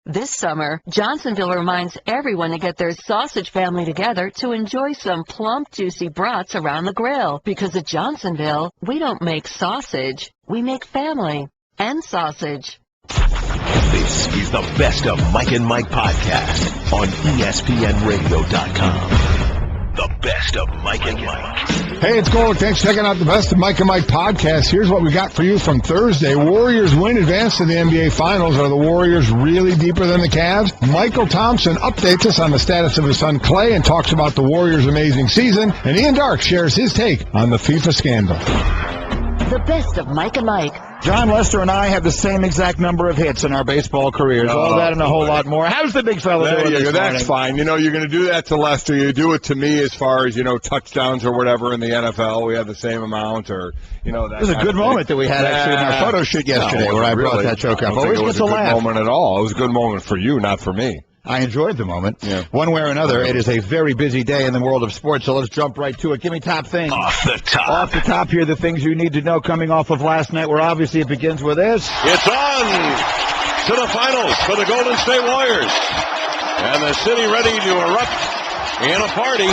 This summer, Johnsonville reminds everyone to get their sausage family together to enjoy some plump, juicy brats around the grill. Because at Johnsonville, we don't make sausage, we make family and sausage. This is the Best of Mike and Mike podcast on ESPNRadio.com. The Best of Mike and Mike. Hey, it's Golic. Thanks for checking out the Best of Mike and Mike podcast. Here's what we got for you from Thursday. Warriors win, advance to the NBA Finals. Are the Warriors really deeper than the Cavs? Mychal Thompson updates us on the status of his son Klay and talks about the Warriors' amazing season. And Ian Darke shares his take on the FIFA scandal. The Best of Mike and Mike. John Lester and I have the same exact number of hits in our baseball careers. All that and a whole lot more. How's the big fella doing this morning? That's fine. You know, you're going to do that to Lester. You do it to me as far as, touchdowns or whatever in the NFL. We have the same amount or, that. It was a good moment that we had actually in our photo shoot yesterday where I brought that joke up. Always gets a laugh. It was a good moment at all. It was a good moment for you, not for me. I enjoyed the moment. Yeah. One way or another, it is a very busy day in the world of sports, so let's jump right to it. Give me top things. Off the top. Off the top here, the things you need to know coming off of last night, where obviously it begins with this. It's on to the finals for the Golden State Warriors. And the city ready to erupt in a party.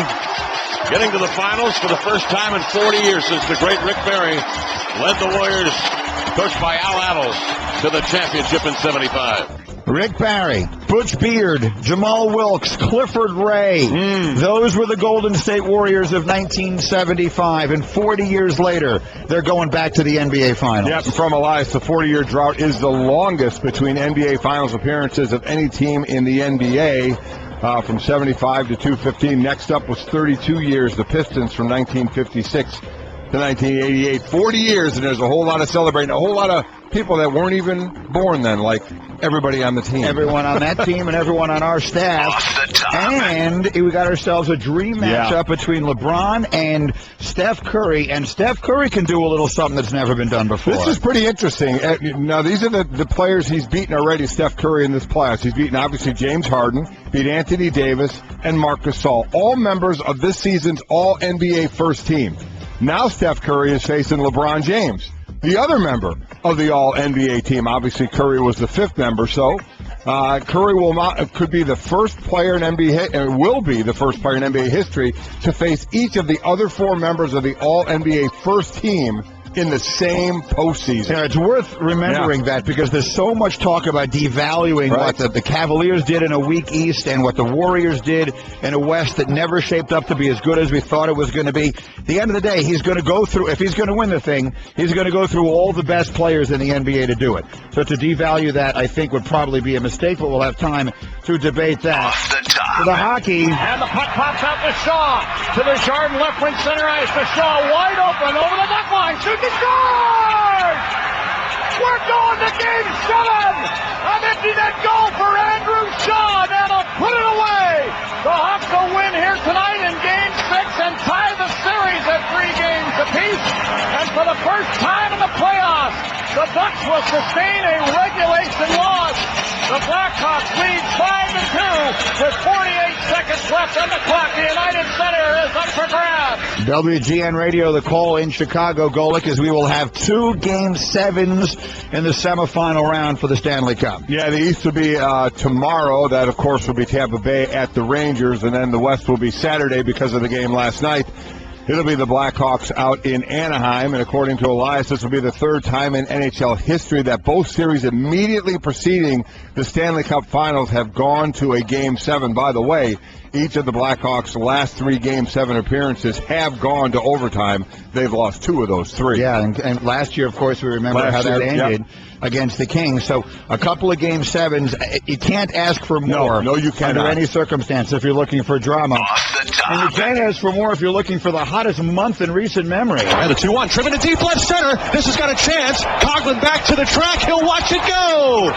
Getting to the finals for the first time in 40 years since the great Rick Barry led the Warriors, coached by Al Attles, to the championship in 75. Rick Barry, Butch Beard, Jamal Wilkes, Clifford Ray. Those were the Golden State Warriors of 1975. And 40 years later, they're going back to the NBA Finals. Yep, from Elias, the 40-year drought is the longest between NBA Finals appearances of any team in the NBA. From 75 to 215. Next up was 32 years, the Pistons from 1956 to 1988. 40 years, and there's a whole lot of celebrating, a whole lot of people that weren't even born then, like everybody on the team. Everyone on that team and everyone on our staff. Off the top. And we got ourselves a dream matchup between LeBron and Steph Curry. And Steph Curry can do a little something that's never been done before. This is pretty interesting. Now, these are the players he's beaten already, Steph Curry, in this class. He's beaten, obviously, James Harden, beat Anthony Davis, and Marc Gasol, all members of this season's All-NBA first team. Now Steph Curry is facing LeBron James, the other member of the All-NBA team. Obviously, Curry was the fifth member, so Curry could be the first player in NBA, and will be the first player in NBA history to face each of the other four members of the All-NBA first team in the same postseason. Yeah, it's worth remembering that because there's so much talk about devaluing what the Cavaliers did in a weak East and what the Warriors did in a West that never shaped up to be as good as we thought it was going to be. At the end of the day, he's going to go through, if he's going to win the thing, he's going to go through all the best players in the NBA to do it. So to devalue that, I think, would probably be a mistake, but we'll have time to debate that. Off the top. For the hockey. And the puck pops out to Shaw. To the Chardon left wing center ice. To Shaw wide open over the duck line. Shoot the score! We're going to game 7. An empty net goal for Andrew Shaw. That'll put it away. The Hawks will win here tonight in game 6 and tie the series at 3 games apiece. And for the first time in the playoffs, the Bucks will sustain a regulation loss. The Blackhawks lead 5-2 with 48 seconds left on the clock. The United Center is up for grabs. WGN Radio, the call in Chicago, Golic, is we will have 2 Game 7s in the semifinal round for the Stanley Cup. Yeah, the East will be tomorrow. That, of course, will be Tampa Bay at the Rangers. And then the West will be Saturday because of the game last night. It'll be the Blackhawks out in Anaheim, and according to Elias, this will be the third time in NHL history that both series immediately preceding the Stanley Cup Finals have gone to a Game 7. By the way, each of the Blackhawks' last 3 Game 7 appearances have gone to overtime. They've lost 2 of those 3. Yeah, and last year, of course, we remember how that ended against the Kings. So a couple of Game 7s, you can't ask for more. No, you cannot. Under any circumstance if you're looking for drama. Off the top. And you can't ask for more if you're looking for the hottest month in recent memory. And the 2-1, tripping to deep left center. This has got a chance. Coughlin back to the track. He'll watch it go.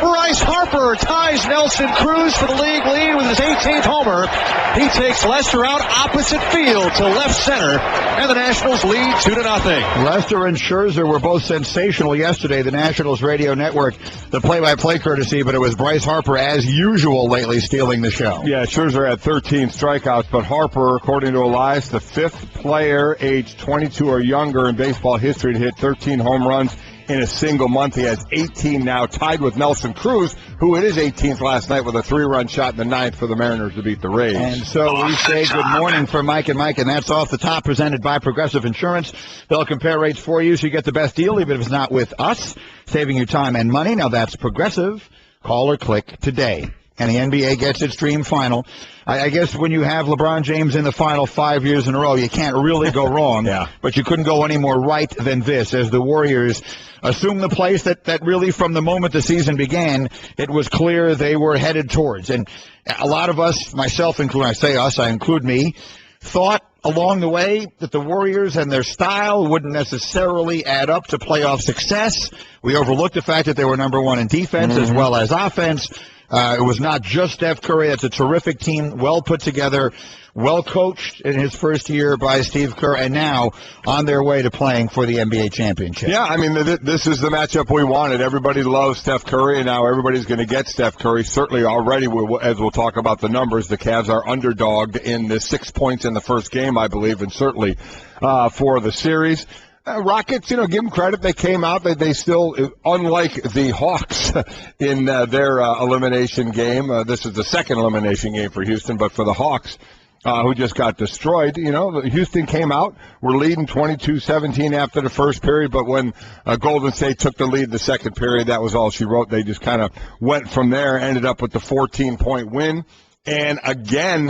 Bryce Harper ties Nelson Cruz for the league lead with his 18th homer. He takes Lester out opposite field to left center, and the Nationals lead 2-0. Lester and Scherzer were both sensational yesterday. The Nationals radio network, the play-by-play courtesy, but it was Bryce Harper, as usual lately, stealing the show. Yeah, Scherzer had 13 strikeouts, but Harper, according to Elias, the 5th player aged 22 or younger in baseball history to hit 13 home runs in a single month. He has 18 now, tied with Nelson Cruz, who who it is 18th last night with a 3-run shot in the 9th for the Mariners to beat the Rays. And so we say good morning for Mike and Mike, and that's Off the Top, presented by Progressive Insurance. They'll compare rates for you so you get the best deal, even if it's not with us, saving you time and money. Now that's Progressive. Call or click today. And the NBA gets its dream final. I guess when you have LeBron James in the final 5 years in a row, you can't really go wrong. Yeah. But you couldn't go any more right than this, as the Warriors assume the place that really from the moment the season began, it was clear they were headed towards. And a lot of us, myself included, I say us, I include me, thought along the way that the Warriors and their style wouldn't necessarily add up to playoff success. We overlooked the fact that they were number one in defense as well as offense. It was not just Steph Curry. It's a terrific team, well put together, well coached in his first year by Steve Kerr, and now on their way to playing for the NBA championship. Yeah, I mean, this is the matchup we wanted. Everybody loves Steph Curry, and now everybody's going to get Steph Curry. Certainly already, as we'll talk about the numbers, the Cavs are underdogged in the 6 points in the first game, I believe, and certainly for the series. Rockets, give them credit. They came out. They still, unlike the Hawks in their elimination game, this is the second elimination game for Houston, but for the Hawks, who just got destroyed, Houston came out. We're leading 22-17 after the first period, but when Golden State took the lead the second period, that was all she wrote. They just kind of went from there, ended up with the 14-point win. And again,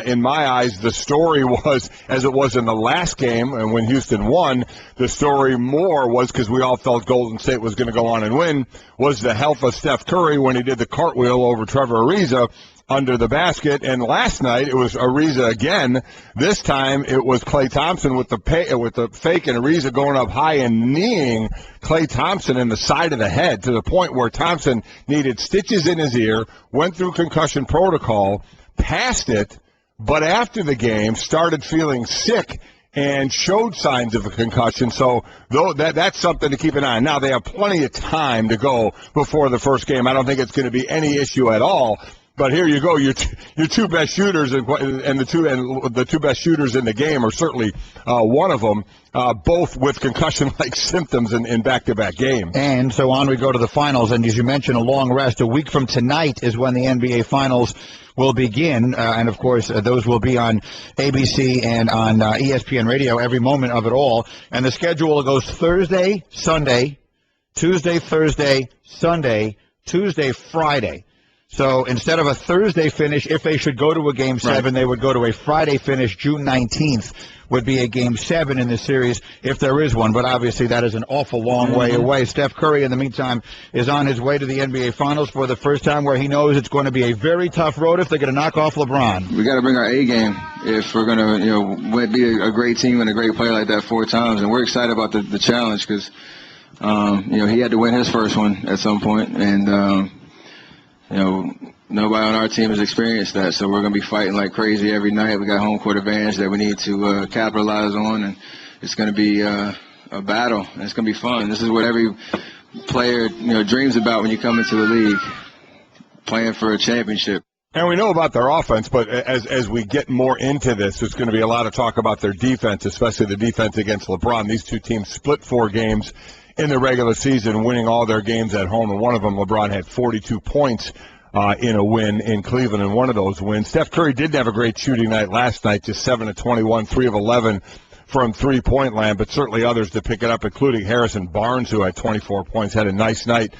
in my eyes, the story was, as it was in the last game, and when Houston won, the story more was, because we all felt Golden State was going to go on and win, was the health of Steph Curry when he did the cartwheel over Trevor Ariza under the basket. And last night it was Ariza again. This time it was Klay Thompson with the fake, and Ariza going up high and kneeing Klay Thompson in the side of the head to the point where Thompson needed stitches in his ear, went through concussion protocol, passed it, but after the game started feeling sick and showed signs of a concussion. So that's something to keep an eye on. Now they have plenty of time to go before the first game. I don't think it's going to be any issue at all. But here you go, your two best shooters and the two best shooters in the game are certainly one of them, both with concussion-like symptoms in back-to-back games. And so on we go to the finals, and as you mentioned, a long rest. A week from tonight is when the NBA Finals will begin, and of course those will be on ABC and on ESPN Radio every moment of it all. And the schedule goes Thursday, Sunday, Tuesday, Thursday, Sunday, Tuesday, Friday. So instead of a Thursday finish, if they should go to a Game 7, they would go to a Friday finish. June 19th would be a Game 7 in the series, if there is one. But obviously that is an awful long way away. Steph Curry, in the meantime, is on his way to the NBA Finals for the first time, where he knows it's going to be a very tough road if they're going to knock off LeBron. We got to bring our A game if we're going to be a great team and a great player like that 4 times. And we're excited about the challenge because, he had to win his first one at some point. And, nobody on our team has experienced that, so we're going to be fighting like crazy every night. We got home court advantage that we need to capitalize on, and it's going to be a battle, and it's going to be fun. This is what every player dreams about when you come into the league, playing for a championship. And we know about their offense, but as we get more into this, there's going to be a lot of talk about their defense, especially the defense against LeBron. These two teams split 4 games in the regular season, winning all their games at home, and one of them, LeBron, had 42 points in a win in Cleveland in one of those wins. Steph Curry didn't have a great shooting night last night, just 7 of 21, 3 of 11 from three-point land, but certainly others to pick it up, including Harrison Barnes, who had 24 points, had a nice night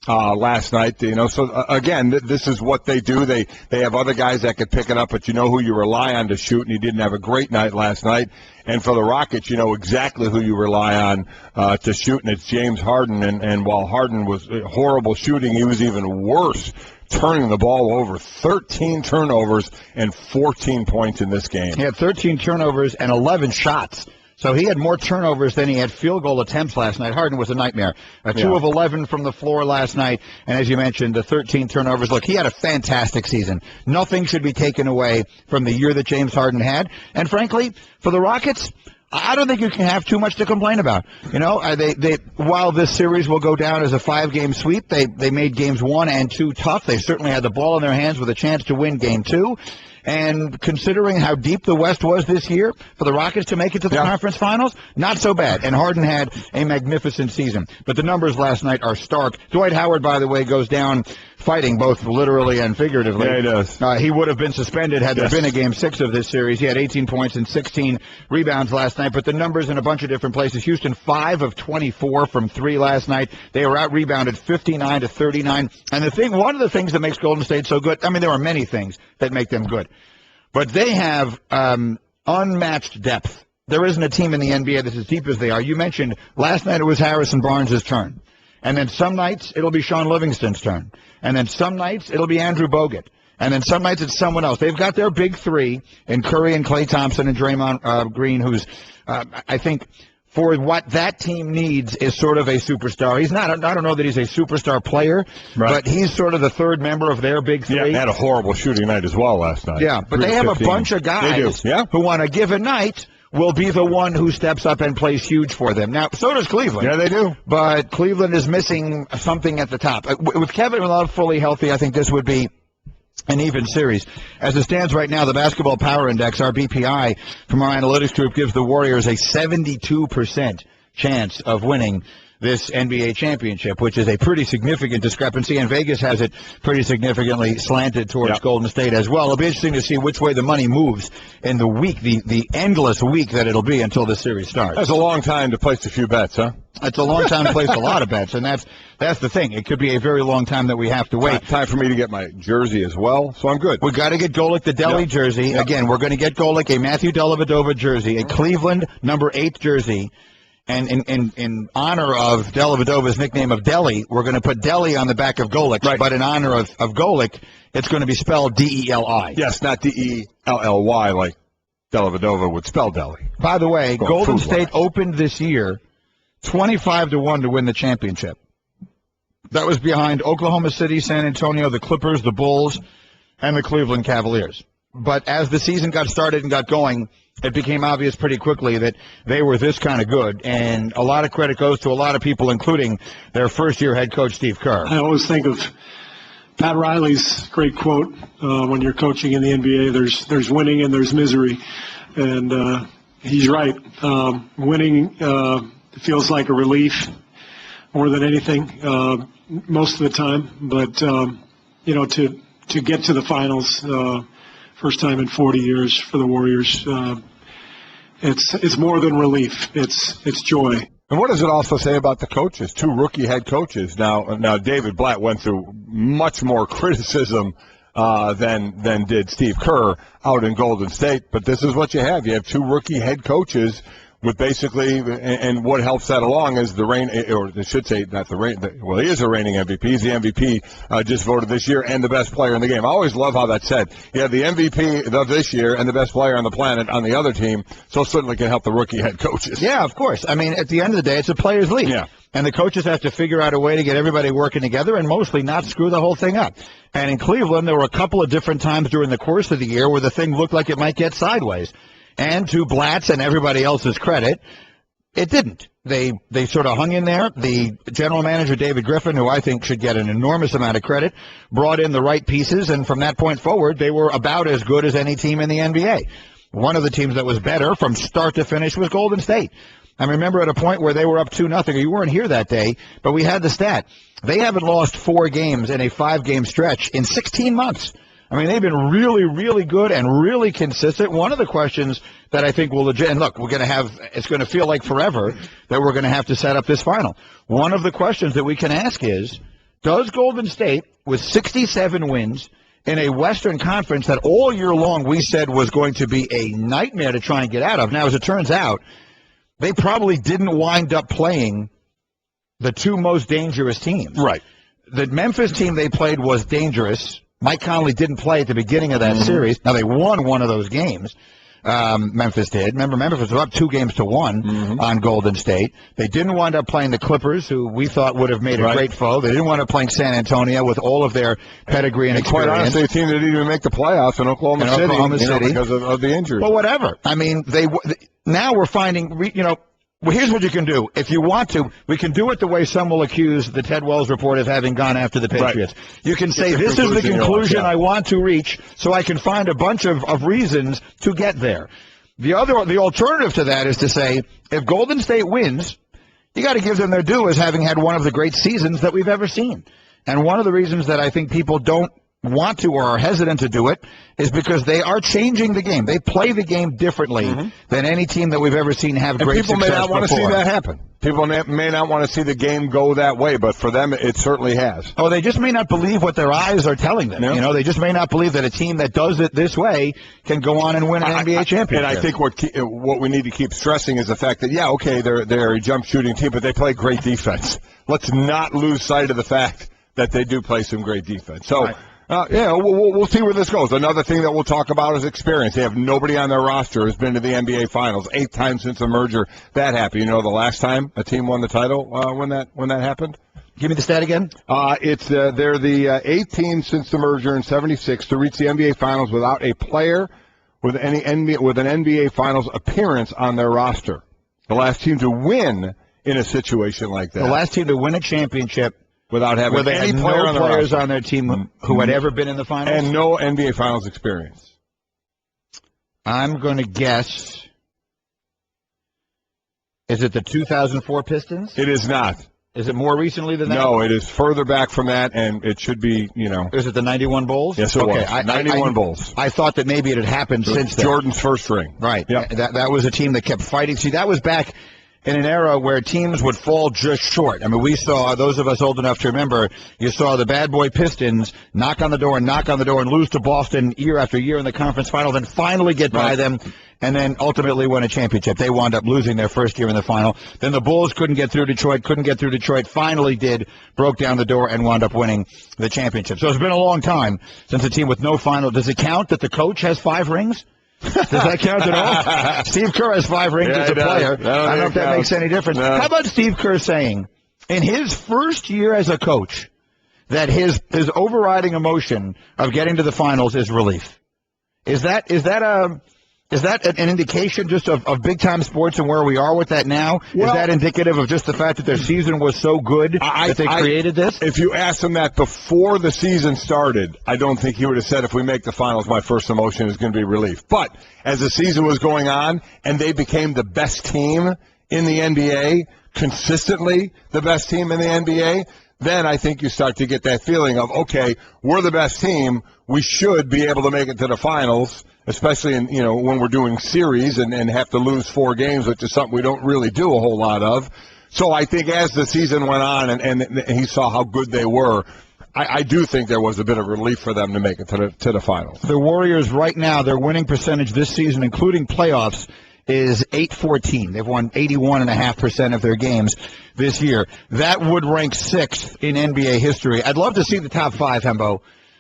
last night. So again, this is what they do. They have other guys that could pick it up, but you know who you rely on to shoot, and he didn't have a great night last night. And for the Rockets, you know exactly who you rely on to shoot, and it's James Harden. And while Harden was horrible shooting, he was even worse turning the ball over. 13 turnovers and 14 points in this game. He had 13 turnovers and 11 shots. So he had more turnovers than he had field goal attempts last night. Harden was a nightmare. 2 of 11 from the floor last night. And as you mentioned, the 13 turnovers. Look, he had a fantastic season. Nothing should be taken away from the year that James Harden had. And frankly, for the Rockets, I don't think you can have too much to complain about. They while this series will go down as a 5-game sweep, they made games 1 and 2 tough. They certainly had the ball in their hands with a chance to win game 2. And considering how deep the West was this year, for the Rockets to make it to the conference finals, not so bad. And Harden had a magnificent season. But the numbers last night are stark. Dwight Howard, by the way, goes down fighting both literally and figuratively. Yeah, he does. He would have been suspended had there been a Game 6 of this series. He had 18 points and 16 rebounds last night, but the numbers in a bunch of different places. Houston 5 of 24 from 3 last night. They were out-rebounded 59-39. And one of the things that makes Golden State so good, I mean, there are many things that make them good, but they have unmatched depth. There isn't a team in the NBA that's as deep as they are. You mentioned last night it was Harrison Barnes' turn. And then some nights it'll be Sean Livingston's turn. And then some nights it'll be Andrew Bogut. And then some nights it's someone else. They've got their big three in Curry and Klay Thompson and Draymond Green, who's, I think, for what that team needs is sort of a superstar. He's not, I don't know that he's a superstar player, but he's sort of the third member of their big three. Yeah, had a horrible shooting night as well last night. Yeah, but they have a bunch of guys who on a given night will be the one who steps up and plays huge for them. Now, so does Cleveland. Yeah, they do. But Cleveland is missing something at the top. With Kevin Love fully healthy, I think this would be an even series. As it stands right now, the Basketball Power Index, our BPI from our analytics group, gives the Warriors a 72% chance of winning this NBA championship, which is a pretty significant discrepancy, and Vegas has it pretty significantly slanted towards Golden State as well. It'll be interesting to see which way the money moves in the week, the endless week that it'll be until the series starts. That's a long time to place a few bets, huh? It's a long time to place a lot of bets, and that's the thing. It could be a very long time that we have to wait. Time for me to get my jersey as well, so I'm good. We've got to get Golic the Delhi jersey. Again, we're going to get Golic a Matthew Dellavedova jersey, a Cleveland number 8 jersey. And in honor of Dellavedova's nickname of Delhi, we're going to put Delhi on the back of Golic. Right. But in honor of Golic, it's going to be spelled D-E-L-I. Yes, not D-E-L-L-Y like Dellavedova would spell Delhi. By the way, Golden State opened this year 25-1 to win the championship. That was behind Oklahoma City, San Antonio, the Clippers, the Bulls, and the Cleveland Cavaliers. But as the season got started and got going, it became obvious pretty quickly that they were this kind of good, and a lot of credit goes to a lot of people, including their first-year head coach, Steve Kerr. I always think of Pat Riley's great quote, when you're coaching in the NBA, there's winning and there's misery, and he's right. Winning feels like a relief more than anything most of the time, but, to get to the finals first time in 40 years for the Warriors. It's more than relief. It's joy. And what does it also say about the coaches? 2 rookie head coaches. Now David Blatt went through much more criticism than did Steve Kerr out in Golden State. But this is what you have. You have 2 rookie head coaches with basically, and what helps that along is the reign, or I should say not the reign, well, he is a reigning MVP. He's the MVP just voted this year and the best player in the game. I always love how that's said. You have the MVP of this year and the best player on the planet on the other team, so certainly can help the rookie head coaches. Yeah, of course. I mean, at the end of the day, it's a players' league. Yeah. And the coaches have to figure out a way to get everybody working together and mostly not screw the whole thing up. And in Cleveland, there were a couple of different times during the course of the year where the thing looked like it might get sideways. And to Blatt's and everybody else's credit, it didn't. They sort of hung in there. The general manager, David Griffin, who I think should get an enormous amount of credit, brought in the right pieces, and from that point forward, they were about as good as any team in the NBA. One of the teams that was better from start to finish was Golden State. I remember at a point where they were up 2-0. You weren't here that day, but we had the stat. They haven't lost 4 games in a 5-game stretch in 16 months. I mean, they've been really, really good and really consistent. One of the questions that I think will legit, and look, it's going to feel like forever that we're going to have to set up this final. One of the questions that we can ask is, does Golden State, with 67 wins in a Western Conference that all year long we said was going to be a nightmare to try and get out of, now as it turns out, they probably didn't wind up playing the 2 most dangerous teams. Right. The Memphis team they played was dangerous. Mike Conley didn't play at the beginning of that series. Now, they won one of those games. Memphis did. Remember, Memphis was up 2-1 on Golden State. They didn't wind up playing the Clippers, who we thought would have made a great foe. They didn't wind up playing San Antonio with all of their pedigree and experience. Quite honestly, a team that didn't even make the playoffs in Oklahoma City because of the injuries. But whatever. I mean, now we're finding, well, here's what you can do. If you want to, we can do it the way some will accuse the Ted Wells report of having gone after the Patriots. Right. You can say, this is the conclusion I want to reach, so I can find a bunch of reasons to get there. The alternative to that is to say, if Golden State wins, you got to give them their due as having had one of the great seasons that we've ever seen. And one of the reasons that I think people don't want to or are hesitant to do it is because they are changing the game. They play the game differently than any team that we've ever seen have great success before. People may not want to see that happen. People may not want to see the game go that way, but for them, it certainly has. Oh, they just may not believe what their eyes are telling them. Yeah. They just may not believe that a team that does it this way can go on and win an NBA championship. And I think what we need to keep stressing is the fact that, they're a jump shooting team, but they play great defense. Let's not lose sight of the fact that they do play some great defense. So. We'll see where this goes. Another thing that we'll talk about is experience. They have nobody on their roster who's been to the NBA Finals 8 times since the merger. That happened. The last time a team won the title when that happened? Give me the stat again. They're the 8th team since the merger in '76 to reach the NBA Finals without a player with an NBA Finals appearance on their roster. The last team to win in a situation like that. The last team to win a championship. Without having any players on their team who had ever been in the finals? And no NBA Finals experience. I'm going to guess, is it the 2004 Pistons? It is not. Is it more recently than that? No, it is further back from that, and it should be, Is it the 91 Bulls? Yes, it was. 91 Bulls. I thought that maybe it had happened since then. Jordan's first ring. Right. Yep. That was a team that kept fighting. See, that was back in an era where teams would fall just short. I mean, we saw, those of us old enough to remember, you saw the bad boy Pistons knock on the door and lose to Boston year after year in the conference final, then finally get by them, and then ultimately win a championship. They wound up losing their first year in the final. Then the Bulls couldn't get through Detroit, finally did, broke down the door, and wound up winning the championship. So it's been a long time since a team with no final. Does it count that the coach has 5 rings? Does that count at all? Steve Kerr has 5 rings as a player. I don't know if that makes any difference. No. How about Steve Kerr saying, in his first year as a coach, that his overriding emotion of getting to the finals is relief? Is that an indication just of big-time sports and where we are with that now? Well, is that indicative of just the fact that their season was so good that they created this? If you asked him that before the season started, I don't think he would have said, if we make the finals, my first emotion is going to be relief. But as the season was going on and they became the best team in the NBA, consistently the best team in the NBA, then I think you start to get that feeling of, okay, we're the best team. We should be able to make it to the finals, especially in, when we're doing series and have to lose 4 games, which is something we don't really do a whole lot of. So I think as the season went on and he saw how good they were, I do think there was a bit of relief for them to make it to the finals. The Warriors right now, their winning percentage this season, including playoffs, is .814. They've won 81.5% of their games this year. That would rank 6th in NBA history. I'd love to see the top 5, Hembo.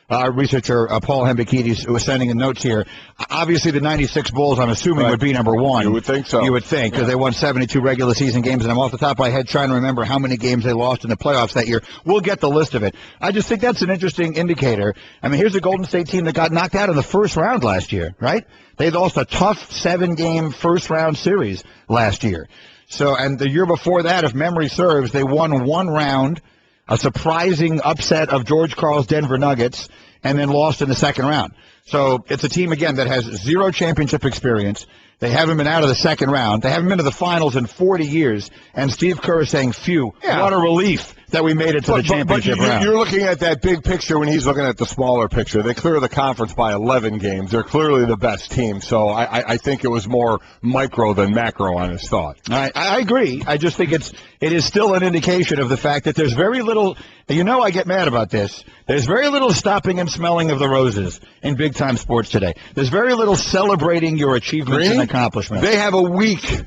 Our researcher, Paul Hembekides, was sending in notes here. Obviously, the 96 Bulls, I'm assuming, would be number 1. You would think so. You would think, because they won 72 regular season games, and I'm off the top of my head trying to remember how many games they lost in the playoffs that year. We'll get the list of it. I just think that's an interesting indicator. I mean, here's a Golden State team that got knocked out in the first round last year, right? They lost a tough 7-game first-round series last year. So, and the year before that, if memory serves, they won 1 round, a surprising upset of George Karl's Denver Nuggets, and then lost in the second round. So it's a team, again, that has 0 championship experience. They haven't been out of the second round. They haven't been to the finals in 40 years. And Steve Kerr is saying, phew, what a relief that we made it to the championship round. You're looking at that big picture when he's looking at the smaller picture. They clear the conference by 11 games. They're clearly the best team. So I think it was more micro than macro on his thought. I agree. I just think it is still an indication of the fact that there's very little, I get mad about this. There's very little stopping and smelling of the roses in big-time sports today. There's very little celebrating your achievements and accomplishments. They have a week.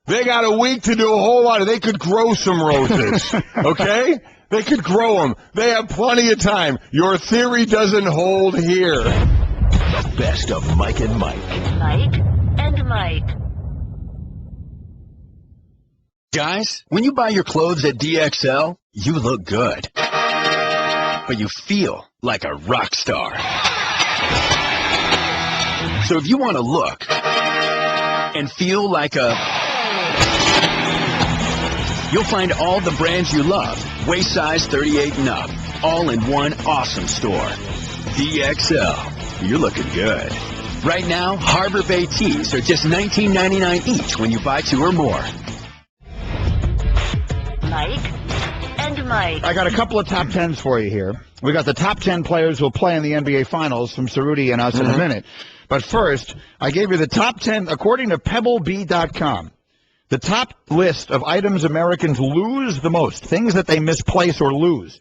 They got a week to do a whole lot of. They could grow some roses, okay? They could grow them. They have plenty of time. Your theory doesn't hold here. The best of Mike and Mike. Mike and Mike. Guys, when you buy your clothes at DXL, you look good. But you feel like a rock star. So if you want to look and feel like you'll find all the brands you love, waist size 38 and up, all in one awesome store. DXL, you're looking good. Right now, Harbor Bay tees are just $19.99 each when you buy 2 or more. Mike and Mike. Mike. I got a couple of top 10s for you here. We got the top 10 players who will play in the NBA Finals from Cerruti and us in a minute. But first, I gave you the top 10, according to PebbleBee.com, the top list of items Americans lose the most, things that they misplace or lose.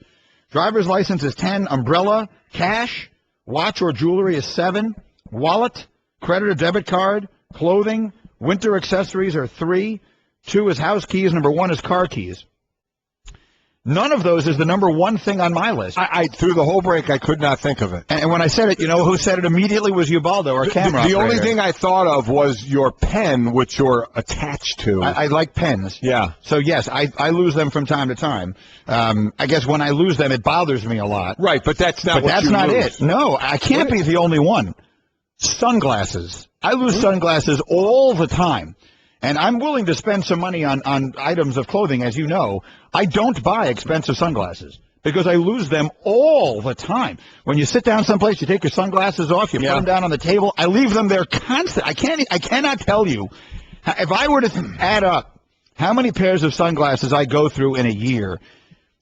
Driver's license is 10, umbrella, cash, watch or jewelry is 7, wallet, credit or debit card, clothing, winter accessories are 3, 2 is house keys, number 1 is car keys. None of those is the number one thing on my list. I through the whole break, I could not think of it. And when I said it, you know who said it immediately was Ubaldo, our camera operator. The only thing I thought of was your pen, which you're attached to. I like pens. Yeah. So, yes, I lose them from time to time. I guess when I lose them, it bothers me a lot. Right, but that's not what you lose. But that's not it. No, I can't be the only one. Sunglasses. I lose sunglasses all the time. And I'm willing to spend some money on items of clothing, as you know. I don't buy expensive sunglasses because I lose them all the time. When you sit down someplace, you take your sunglasses off, you put them down on the table. I leave them there constantly. I cannot tell you. If I were to add up how many pairs of sunglasses I go through in a year,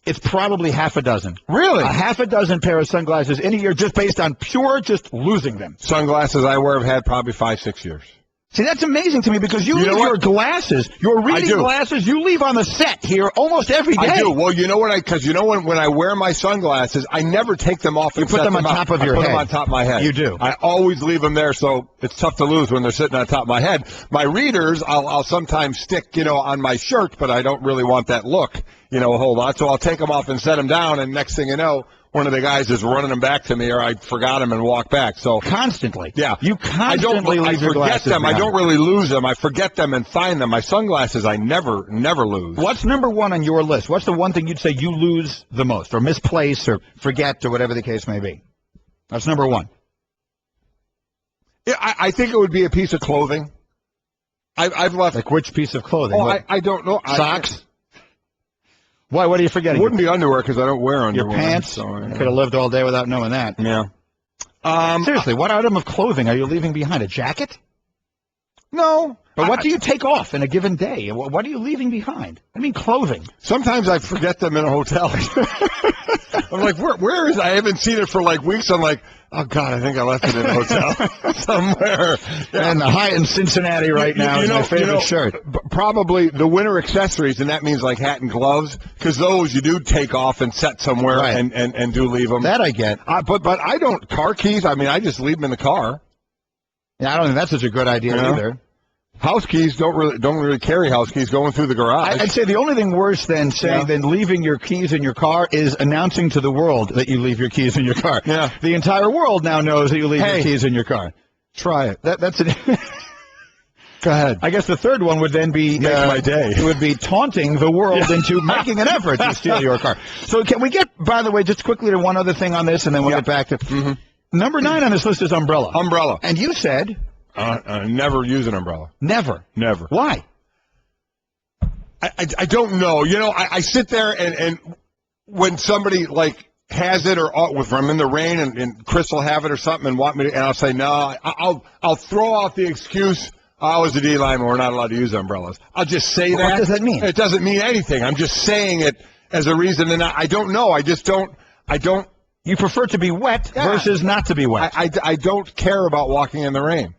it's probably half a dozen. Really? A half a dozen pair of sunglasses in a year just based on pure just losing them. Sunglasses I wear have had probably 5-6 years. See, that's amazing to me because you leave your glasses, your reading glasses, you leave on the set here almost every day. I do. Well, you know what? Because when I wear my sunglasses, I never take them off. You put them on top of your head. I put them on top of my head. You do. I always leave them there, so it's tough to lose when they're sitting on top of my head. My readers, I'll sometimes stick, on my shirt, but I don't really want that look, a whole lot. So I'll take them off and set them down, and next thing you know, one of the guys is running them back to me, or I forgot them and walk back. So constantly, yeah, you constantly leave your glasses. I forget them. Behind. I don't really lose them. I forget them and find them. My sunglasses, I never lose. What's number one on your list? What's the one thing you'd say you lose the most, or misplace, or forget, or whatever the case may be? That's number one. Yeah, I think it would be a piece of clothing. I've left. Like which piece of clothing? Oh, I don't know. Socks. Why? What are you forgetting? It wouldn't be underwear because I don't wear underwear. Your pants? So, You could have lived all day without knowing that. Yeah. Seriously, what item of clothing are you leaving behind? A jacket? No. But what do you take off in a given day? What are you leaving behind? I mean, clothing. Sometimes I forget them in a hotel. I'm like, where is it? I haven't seen it for like weeks. I'm like, oh, God, I think I left it in a hotel somewhere. Yeah. And the Hyatt in Cincinnati right now is my favorite shirt. Probably the winter accessories, and that means like hat and gloves, because those you do take off and set somewhere and do leave them. That I get. But I don't. Car keys, I mean, I just leave them in the car. Yeah, I don't think that's such a good idea either. House keys don't really carry house keys going through the garage. I'd say the only thing worse than saying than leaving your keys in your car is announcing to the world that you leave your keys in your car. Yeah. The entire world now knows that you leave your keys in your car. Try it. That's it. Go ahead. I guess the third one would then be make my day. It would be taunting the world into making an effort to steal your car. So can we get, by the way, just quickly to one other thing on this, and then we'll get back to number 9 on this list is umbrella. Umbrella. And you said never use an umbrella. Never. Why? I don't know. I sit there and when somebody like has it or if I'm in the rain and Chris will have it or something and want me to, and I'll say no. I'll throw out the excuse. I was a D lineman. We're not allowed to use umbrellas. I'll just say that. What does that mean? It doesn't mean anything. I'm just saying it as a reason, and I don't know. I just don't. I don't. You prefer to be wet versus not to be wet. I don't care about walking in the rain.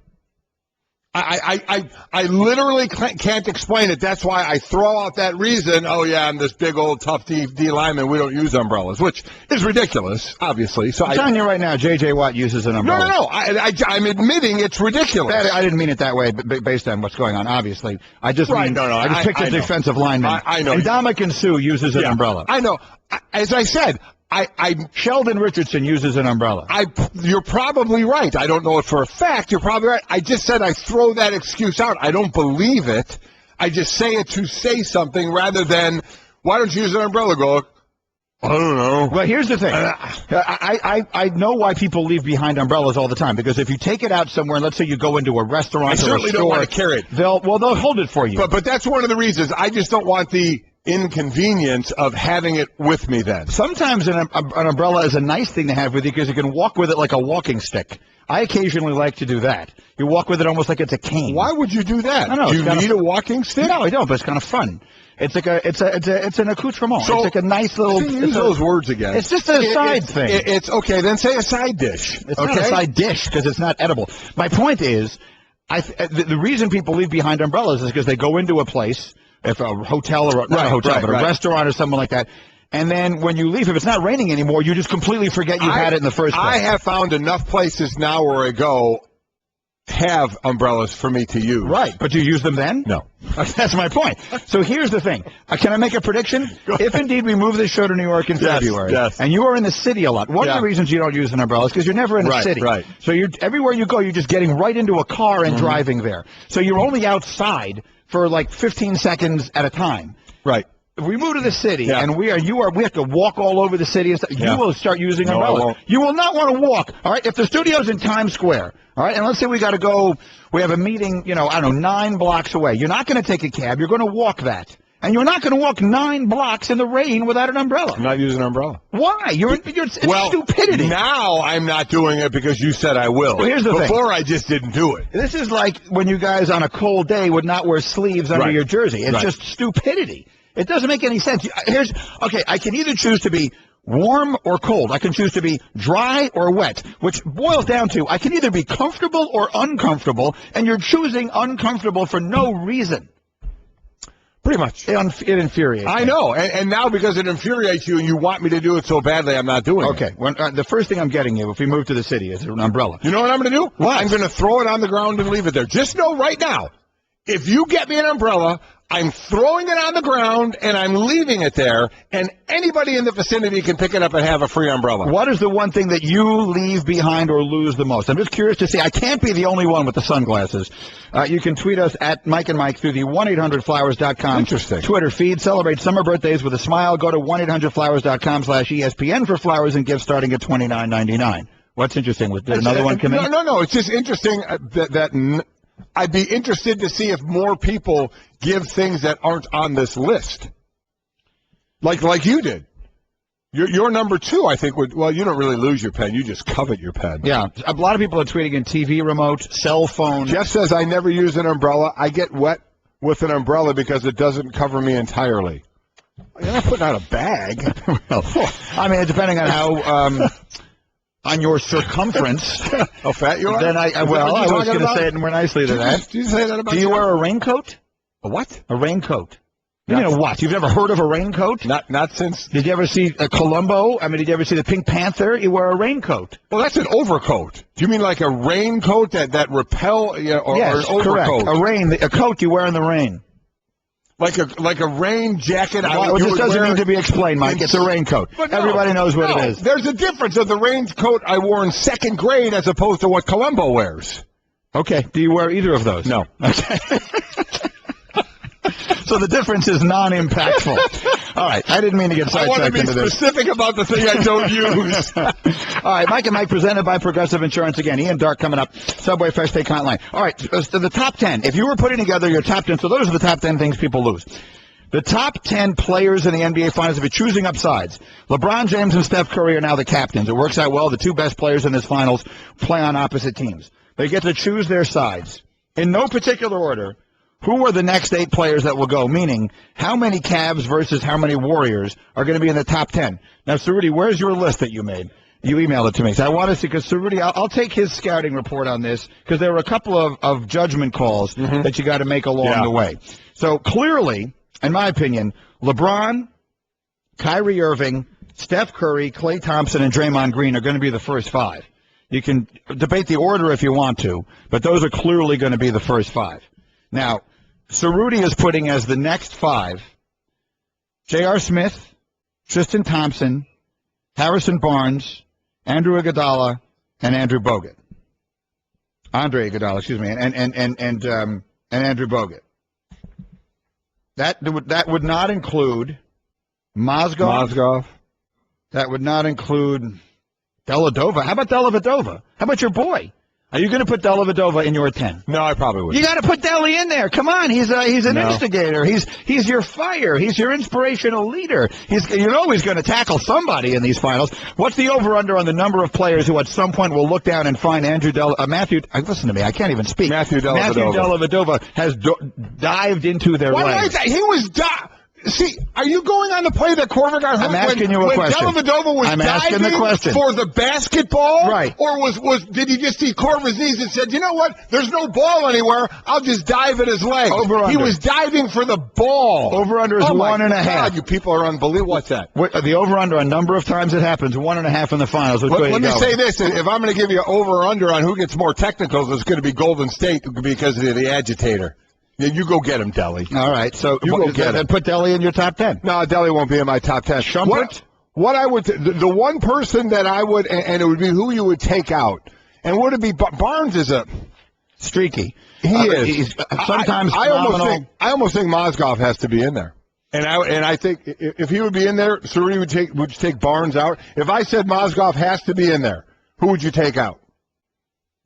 I literally can't explain it. That's why I throw out that reason. Oh yeah, I'm this big old tough D lineman. We don't use umbrellas, which is ridiculous, obviously. So I'm telling you right now, J.J. Watt uses an umbrella. No. I'm admitting it's ridiculous. I didn't mean it that way, but based on what's going on, obviously. I just I just picked a defensive lineman. I know. And Ndamukong Suh uses an umbrella. I know. As I said. Sheldon Richardson uses an umbrella. You're probably right. I don't know it for a fact. You're probably right. I just said I throw that excuse out. I don't believe it. I just say it to say something rather than, why don't you use an umbrella, Golic? I don't know. Well, here's the thing. I know why people leave behind umbrellas all the time, because if you take it out somewhere, and let's say you go into a restaurant or a store, I certainly don't want to carry it. They'll hold it for you. But that's one of the reasons. I just don't want the inconvenience of having it with me then. Sometimes an umbrella is a nice thing to have with you because you can walk with it like a walking stick. I occasionally like to do that. You walk with it almost like it's a cane. Why would you do that? I don't know. Do you need a walking stick? No, I don't, but it's kind of fun. It's like it's an accoutrement. So, it's like a nice little. Use those words again. It's just a side thing. It's okay. Then say a side dish. It's not a side dish because it's not edible. My point is, the reason people leave behind umbrellas is because they go into a place, if a hotel or not a hotel, but a restaurant or something like that. And then when you leave, if it's not raining anymore, you just completely forget you had it in the first place. I have found enough places now where I go have umbrellas for me to use. Right, but do you use them then? No. That's my point. So here's the thing. Can I make a prediction? If indeed we move this show to New York in February, and you are in the city a lot, one of the reasons you don't use an umbrella is because you're never in the city. Right. So everywhere you go, you're just getting right into a car and driving there. So you're only outside for like 15 seconds at a time. Right. If we move to the city and we have to walk all over the city and stuff, you will start using umbrellas. You will not want to walk. All right. If the studio's in Times Square, all right, and let's say we got to go, we have a meeting, 9 blocks away. You're not going to take a cab. You're going to walk that. And you're not going to walk 9 blocks in the rain without an umbrella. I'm not using an umbrella. Why? It's stupidity. Now I'm not doing it because you said I will. Well, here's the thing. Before I just didn't do it. This is like when you guys on a cold day would not wear sleeves under your jersey. It's just stupidity. It doesn't make any sense. I can either choose to be warm or cold. I can choose to be dry or wet, which boils down to I can either be comfortable or uncomfortable, and you're choosing uncomfortable for no reason. Pretty much. It infuriates me. I know, and now because it infuriates you and you want me to do it so badly, I'm not doing it. Okay, the first thing I'm getting you, if we move to the city, is an umbrella. You know what I'm going to do? What? I'm going to throw it on the ground and leave it there. Just know right now, if you get me an umbrella, I'm throwing it on the ground, and I'm leaving it there, and anybody in the vicinity can pick it up and have a free umbrella. What is the one thing that you leave behind or lose the most? I'm just curious to see. I can't be the only one with the sunglasses. You can tweet us at Mike and Mike through the 1-800-Flowers.com Twitter feed. Celebrate summer birthdays with a smile. Go to 1-800-Flowers.com/ESPN for flowers and gifts starting at $29.99. What's interesting? Did another one come in? No. It's just interesting that I'd be interested to see if more people give things that aren't on this list. Like you did. Your number 2, I think, you don't really lose your pen. You just covet your pen. Yeah. A lot of people are tweeting in TV remote, cell phone. Jeff says, I never use an umbrella. I get wet with an umbrella because it doesn't cover me entirely. You're not putting out a bag. Depending on how... on your circumference. How fat you are? Then I was going to say it more nicely than that. Did you say that about Do you wear a raincoat? A what? A raincoat. You know what? You've never heard of a raincoat? Not since. Did you ever see a Columbo? Did you ever see the Pink Panther? You wear a raincoat. Well, that's an overcoat. Do you mean like a raincoat that repel? Yes, or an overcoat? Correct. A coat you wear in the rain. Like a rain jacket. Well, this doesn't need to be explained, Mike. It's a raincoat. Everybody knows what it is. There's a difference of the raincoat I wore in 2nd grade as opposed to what Columbo wears. Okay. Do you wear either of those? No. Okay. So the difference is non-impactful. All right. I didn't mean to get sidetracked into this. I want to be specific about the thing I don't use. All right. Mike and Mike presented by Progressive Insurance again. Ian Darke coming up. Subway Fresh Take Hotline. All right. So the top 10. If you were putting together your top 10, so those are the top 10 things people lose. The top 10 players in the NBA Finals, if you're choosing up sides, LeBron James and Steph Curry are now the captains. It works out well. The 2 best players in this Finals play on opposite teams. They get to choose their sides. In no particular order, who are the next 8 players that will go? Meaning, how many Cavs versus how many Warriors are going to be in the top 10? Now, Cerruti, where's your list that you made? You emailed it to me. So I want to see, because Cerruti, I'll take his scouting report on this, because there were a couple of judgment calls that you got to make along the way. So clearly, in my opinion, LeBron, Kyrie Irving, Steph Curry, Klay Thompson, and Draymond Green are going to be the first 5. You can debate the order if you want to, but those are clearly going to be the first 5. Now, Cerruti is putting as the next 5, J.R. Smith, Tristan Thompson, Harrison Barnes, Andrew Iguodala, and Andrew Bogut. Andre Iguodala, excuse me, and Andrew Bogut. That would not include Mozgov. That would not include Dellavedova. How about Dellavedova? How about your boy? Are you going to put Dellavedova in your 10? No, I probably would. You got to put Delly in there. Come on, he's an instigator. He's your fire. He's your inspirational leader. You know he's going to tackle somebody in these finals. What's the over/under on the number of players who at some point will look down and find Matthew? Listen to me, I can't even speak. Matthew Dellavedova has dived into their legs. He was See, are you going on the play that Corver got hurt? I'm asking you a question. When Dellavedova was diving for the basketball? Right. Or did he just see Corver's knees and said, you know what, there's no ball anywhere, I'll just dive at his leg. He was diving for the ball. Over-under is 1.5. God, you people are unbelievable. What's that? The over-under, a number of times it happens, 1.5 in the finals. Let me say this. If I'm going to give you over-under on who gets more technicals, it's going to be Golden State because of the agitator. Yeah, you go get him, Delly. All right, so you go get him. Put Delly in your top 10. No, Delly won't be in my top 10. What I would, the one person that I would, and it would be who you would take out, and would it be Barnes is a streaky. He is. He's sometimes I almost think Mozgov has to be in there, and I think if he would be in there, Cerruti would you take Barnes out? If I said Mozgov has to be in there, who would you take out?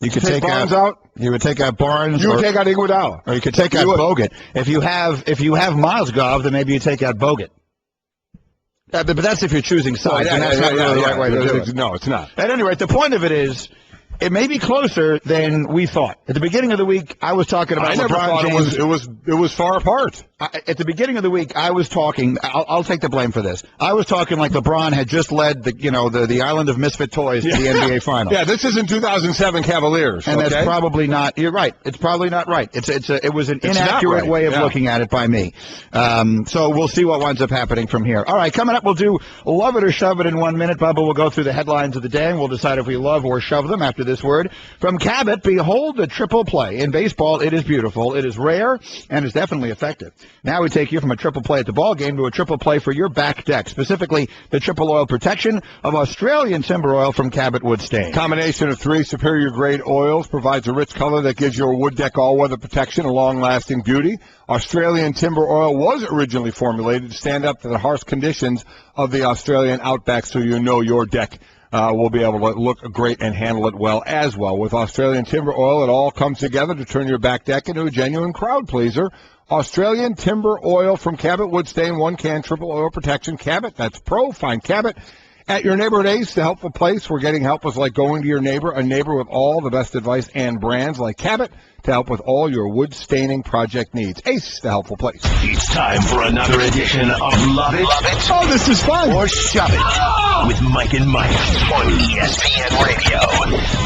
You could take Barnes out. You would take out Barnes. You would take out Iguodala. Or you could take out Bogut. If you have Mozgov, then maybe you take out Bogut. But that's if you're choosing sides. And that's not really the right way to do it. No, it's not. At any rate, the point of it is, it may be closer than we thought. At the beginning of the week, I was talking about LeBron James. It was far apart. At the beginning of the week, I was talking. I'll take the blame for this. I was talking like LeBron had just led the island of misfit toys to the NBA Finals. Yeah, this isn't 2007 Cavaliers, and that's probably not. You're right. It's probably not right. It was an inaccurate way of looking at it by me. So we'll see what winds up happening from here. All right, coming up, we'll do Love It or Shove It in 1 minute. Bubba will go through the headlines of the day, and we'll decide if we love or shove them after this word from Cabot. Behold the triple play. In baseball, it is beautiful, it is rare, and it's definitely effective. Now we take you from a triple play at the ball game to a triple play for your back deck, specifically the triple oil protection of Australian timber oil from Cabot Wood Stain. Combination of 3 superior grade oils provides a rich color that gives your wood deck all-weather protection and long-lasting beauty. Australian timber oil was originally formulated to stand up to the harsh conditions of the Australian outback, so you know your deck will be able to look great and handle it well as well. With Australian timber oil, it all comes together to turn your back deck into a genuine crowd pleaser. Australian timber oil from Cabot Wood Stain, 1 can, triple oil protection. Cabot, that's pro. Find Cabot at your neighborhood Ace, the helpful place where getting help is like going to your neighbor, a neighbor with all the best advice and brands like Cabot to help with all your wood staining project needs. Ace, the helpful place. It's time for another edition of Love It. Oh, this is fun. Or Shove It with Mike and Mike on ESPN Radio.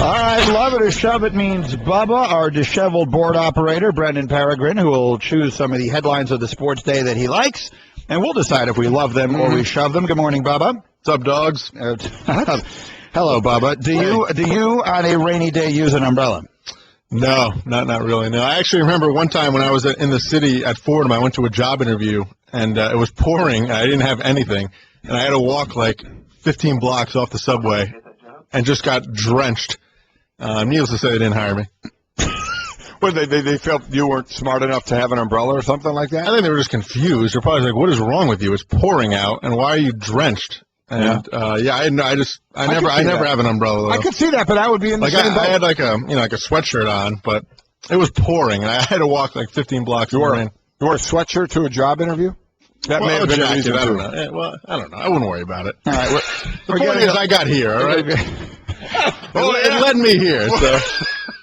All right, Love It or Shove It means Bubba, our disheveled board operator, Brendan Peregrine, who will choose some of the headlines of the sports day that he likes, and we'll decide if we love them or we shove them. Good morning, Bubba. What's up, dogs? Hello, Bubba. Do you on a rainy day use an umbrella? No, not really. No, I actually remember one time when I was in the city at Fordham, I went to a job interview, and it was pouring. I didn't have anything, and I had to walk like 15 blocks off the subway and just got drenched. Needless to say, they didn't hire me. Well, they felt you weren't smart enough to have an umbrella or something like that? I think they were just confused. They're probably like, what is wrong with you? It's pouring out, and why are you drenched? And I never have an umbrella. Though. I could see that, but I would be in the same boat. I had like a sweatshirt on, but it was pouring, and I had to walk like 15 blocks. You wore a sweatshirt to a job interview? That may have been a reason. I don't know. Well, I don't know. I wouldn't worry about it. All right. The point is, I got here. All right. Well, it led me here. So.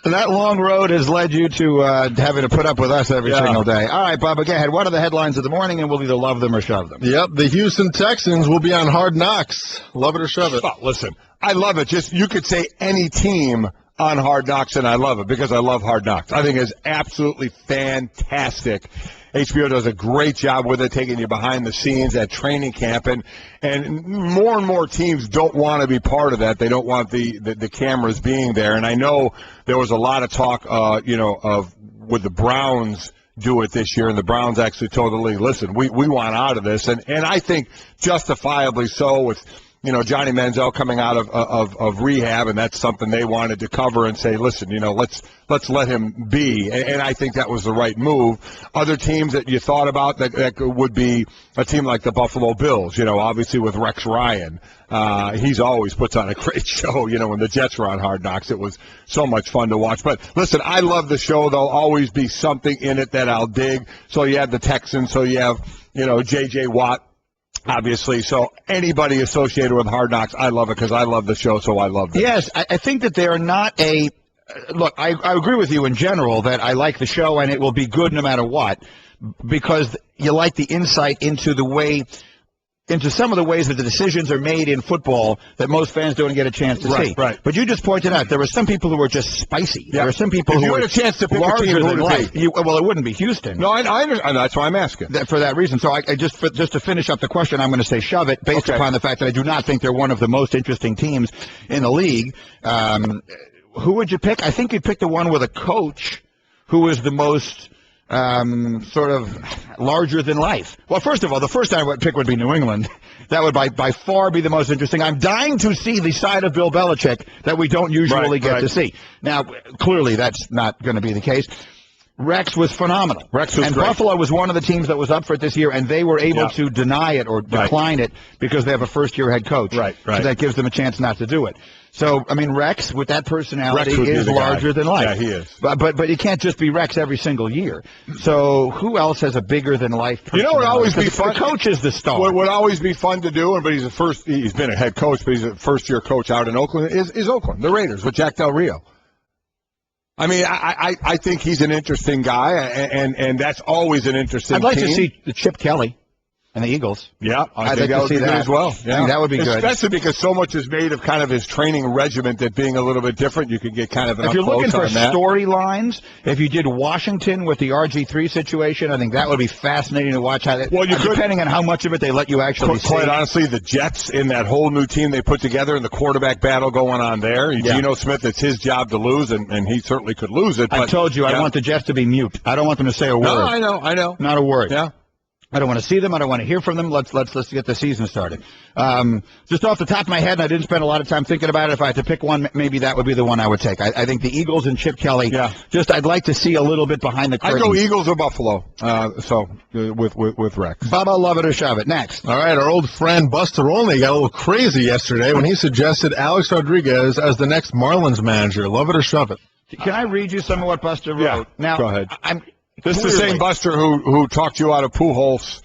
That long road has led you to having to put up with us every single day. All right, Bubba, go ahead. What are the headlines of the morning, and we'll either love them or shove them? Yep, the Houston Texans will be on Hard Knocks. Love it or shove it. Oh, listen, I love it. Just you could say any team on Hard Knocks, and I love it because I love Hard Knocks. I think it's absolutely fantastic. HBO does a great job with it, taking you behind the scenes at training camp, and more teams don't want to be part of that. They don't want the cameras being there. And I know there was a lot of talk, of would the Browns do it this year, and the Browns actually told the league, listen, we want out of this, and I think justifiably so with. Johnny Manziel coming out of rehab, and that's something they wanted to cover and say, listen, let's let him be. And I think that was the right move. Other teams that you thought about that would be a team like the Buffalo Bills, obviously with Rex Ryan. He's always puts on a great show. When the Jets were on Hard Knocks, it was so much fun to watch. But listen, I love the show. There'll always be something in it that I'll dig. So you have the Texans, so you have, J.J. Watt. Obviously, so anybody associated with Hard Knocks, I love it because I love the show, so I love it. Yes, I think that they are not a – look, I agree with you in general that I like the show and it will be good no matter what. because you like the insight into some of the ways that the decisions are made in football that most fans don't get a chance to see. Right. But you just pointed out there were some people who were just spicy. Yeah. There were some people who were a chance to pick larger a team than life. Well, it wouldn't be Houston. No, I understand. That's why I'm asking. For that reason. So I just to finish up the question, I'm going to say shove it based upon the fact that I do not think they're one of the most interesting teams in the league. Who would you pick? I think you'd pick the one with a coach who is the most sort of larger than life. Well, first of all, the first I would pick would be New England. That would by far be the most interesting. I'm dying to see the side of Bill Belichick that we don't usually get to see. Now, clearly that's not going to be the case. Rex was phenomenal. And Buffalo was one of the teams that was up for it this year, and they were able to deny it or decline it because they have a first-year head coach. So that gives them a chance not to do it. So, I mean, Rex, with that personality, is larger than life. Yeah, he is. But you can't just be Rex every single year. So who else has a bigger-than-life personality? You know what would always be fun? The coach is the star. What would always be fun to do, but he's been a head coach, but he's a first-year coach out in Oakland, is Oakland, the Raiders, with Jack Del Rio. I mean, I think he's an interesting guy, and that's always an interesting I'd like team. to see Chip Kelly and the Eagles. Yeah, I'd like to see that as well. Yeah. That would be good. Especially because so much is made of kind of his training regimen that being a little bit different, you could get kind of an If you're looking for that. storylines, if you did Washington with the RG3 situation, I think that would be fascinating to watch. Depending on how much of it they let you actually see. Quite honestly, the Jets in that whole new team they put together and the quarterback battle going on there. Geno Smith, it's his job to lose, and he certainly could lose it. But, I told you, I want the Jets to be mute. I don't want them to say a word. No, I know. Not a word. Yeah. I don't want to see them. I don't want to hear from them. Let's get the season started. Just off the top of my head, and I didn't spend a lot of time thinking about it. If I had to pick one, maybe that would be the one I would take. I think the Eagles and Chip Kelly. Yeah. I'd like to see a little bit behind the curtain. I'd go Eagles or Buffalo. With Rex. Bubba, love it or shove it. Next. All right, our old friend Buster Olney got a little crazy yesterday when he suggested Alex Rodriguez as the next Marlins manager. Love it or shove it. Can I read you some of what Buster wrote? Yeah. Now, go ahead. This is the same Buster who talked you out of Pujols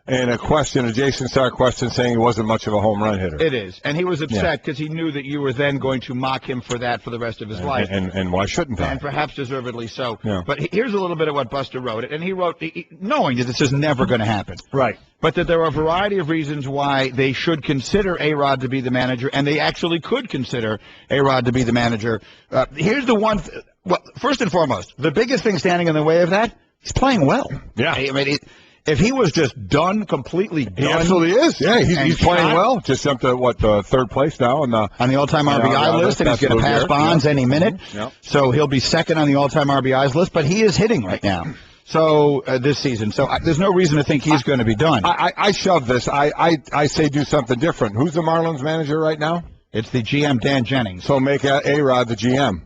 in a Jason Starr question, saying he wasn't much of a home run hitter. It is. And he was upset because he knew that you were then going to mock him for that for the rest of his life. And why shouldn't I? And perhaps deservedly so. Yeah. But here's a little bit of what Buster wrote. And he wrote, knowing that this is never going to happen. Right. But that there are a variety of reasons why they should consider A-Rod to be the manager, and they actually could consider A-Rod to be the manager. Here's the one. Well, first and foremost, the biggest thing standing in the way of that, he's playing well. Yeah. I mean, if he was just completely done. He absolutely is. Yeah, he's playing well. Just jumped to third place now on the all-time RBI list, and he's going to pass Bonds any minute. Mm-hmm. Yep. So he'll be second on the all-time RBIs list, but he is hitting right now. So this season. So there's no reason to think he's going to be done. I shove this. I say do something different. Who's the Marlins manager right now? It's the GM, Dan Jennings. So make A-Rod the GM.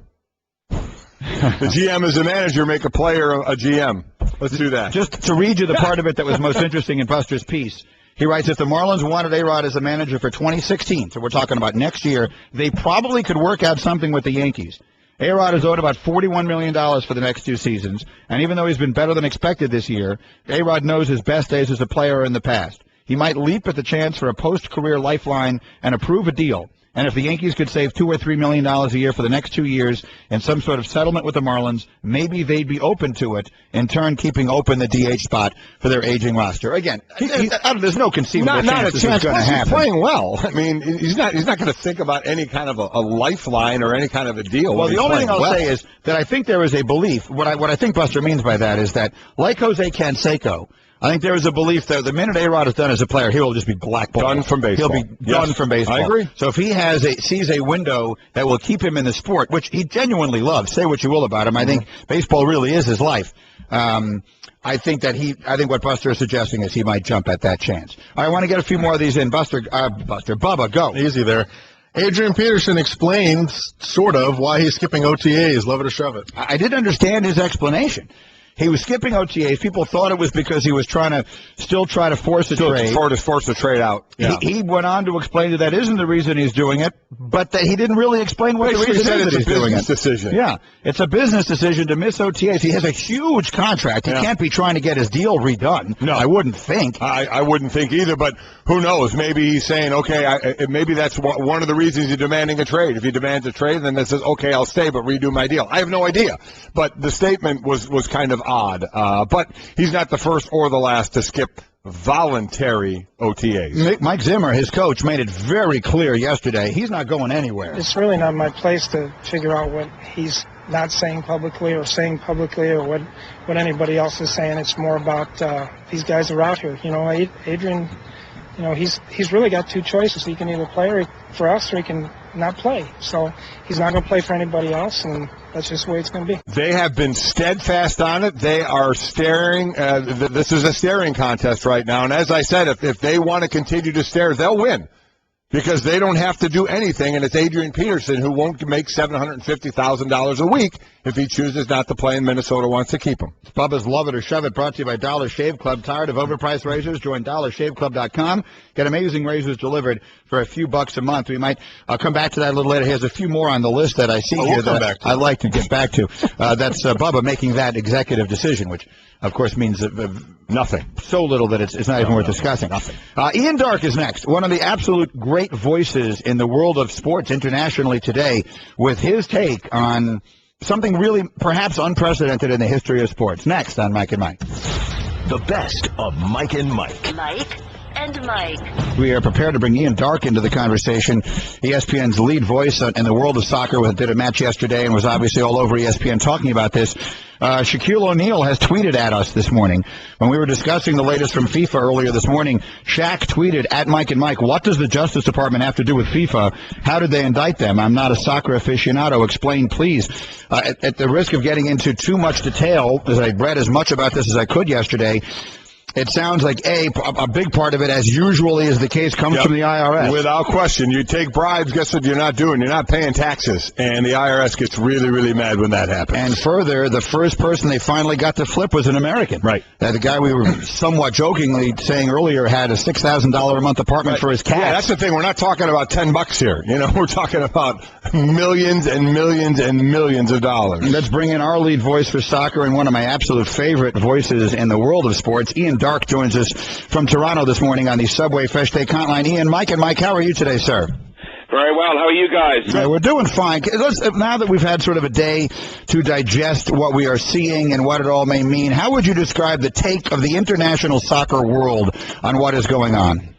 The GM is a manager, make a player a GM. Let's do that. Just to read you the part of it that was most interesting in Buster's piece. He writes, if the Marlins wanted A-Rod as a manager for 2016, so we're talking about next year, they probably could work out something with the Yankees. A-Rod is owed about $41 million for the next 2 seasons, and even though he's been better than expected this year, A-Rod knows his best days as a player in the past. He might leap at the chance for a post-career lifeline and approve a deal. And if the Yankees could save $2 or $3 million a year for the next 2 years in some sort of settlement with the Marlins, maybe they'd be open to it, in turn keeping open the DH spot for their aging roster. Again, there's no conceivable chance this is going to happen. He's playing well. I mean, he's not going to think about any kind of a lifeline or any kind of a deal. Well, the only thing I'll say is that I think there is a belief. What I think Buster means by that is that, like Jose Canseco, I think there is a belief that the minute A-Rod is done as a player, he will just be blackballed. Done from baseball. He'll be done from baseball. I agree. So if he sees a window that will keep him in the sport, which he genuinely loves, say what you will about him, I think baseball really is his life. I think what Buster is suggesting is he might jump at that chance. I want to get a few more of these in. Bubba, go. Easy there. Adrian Peterson explains, sort of, why he's skipping OTAs. Love it or shove it. I didn't understand his explanation. He was skipping OTAs. People thought it was because he was trying to force a trade. Force a trade out. Yeah. He went on to explain that isn't the reason he's doing it, but that he didn't really explain what the reason is that he's doing it. It's a business decision. Yeah, it's a business decision to miss OTAs. He has a huge contract. He can't be trying to get his deal redone. No, I wouldn't think. I wouldn't think either, but who knows? Maybe he's saying, okay, maybe that's one of the reasons he's demanding a trade. If he demands a trade, then that says, okay, I'll stay, but redo my deal. I have no idea. But the statement was kind of odd. But he's not the first or the last to skip voluntary OTAs. Mike Zimmer, his coach, made it very clear yesterday he's not going anywhere. It's really not my place to figure out what he's not saying publicly or saying publicly or what anybody else is saying. It's more about these guys are out here. You know, Adrian, you know, he's really got two choices. He can either play for us or he can not play. So he's not going to play for anybody else, and that's just the way it's going to be. They have been steadfast on it. They are staring. This is a staring contest right now. And as I said, if they want to continue to stare, they'll win because they don't have to do anything. And it's Adrian Peterson who won't make $750,000 a week if he chooses not to play and Minnesota wants to keep him. Bubba's Love It or Shove It, brought to you by Dollar Shave Club. Tired of overpriced razors? Join DollarShaveClub.com. Get amazing razors delivered for a few bucks a month. We might come back to that a little later. Here's a few more on the list that I see here that I'd like to get back to. That's Bubba making that executive decision, which, of course, means nothing. So little that it's not even worth discussing. Nothing. Ian Darke is next, one of the absolute great voices in the world of sports internationally today, with his take on something really perhaps unprecedented in the history of sports. Next on Mike and Mike. The best of Mike and Mike. Mike and Mike. We are prepared to bring Ian Darke into the conversation, ESPN's lead voice in the world of soccer. Did a match yesterday and was obviously all over ESPN talking about this. Shaquille O'Neal has tweeted at us this morning. When we were discussing the latest from FIFA earlier this morning, Shaq tweeted at Mike and Mike, "What does the Justice Department have to do with FIFA? How did they indict them? I'm not a soccer aficionado. Explain, please." At the risk of getting into too much detail, as I read as much about this as I could yesterday, it sounds like, a big part of it, as usually is the case, comes from the IRS. Without question. You take bribes, guess what you're not doing? You're not paying taxes. And the IRS gets really, really mad when that happens. And further, the first person they finally got to flip was an American. Right. The guy we were somewhat jokingly saying earlier had a $6,000 a month apartment for his cat. Yeah, that's the thing. We're not talking about $10 here. You know, we're talking about millions and millions and millions of dollars. Let's bring in our lead voice for soccer and one of my absolute favorite voices in the world of sports. Ian Darke joins us from Toronto this morning on the Subway Fresh Take Hotline. Ian, Mike and Mike, how are you today, sir? Very well. How are you guys? We're doing fine. Now that we've had sort of a day to digest what we are seeing and what it all may mean, how would you describe the take of the international soccer world on what is going on?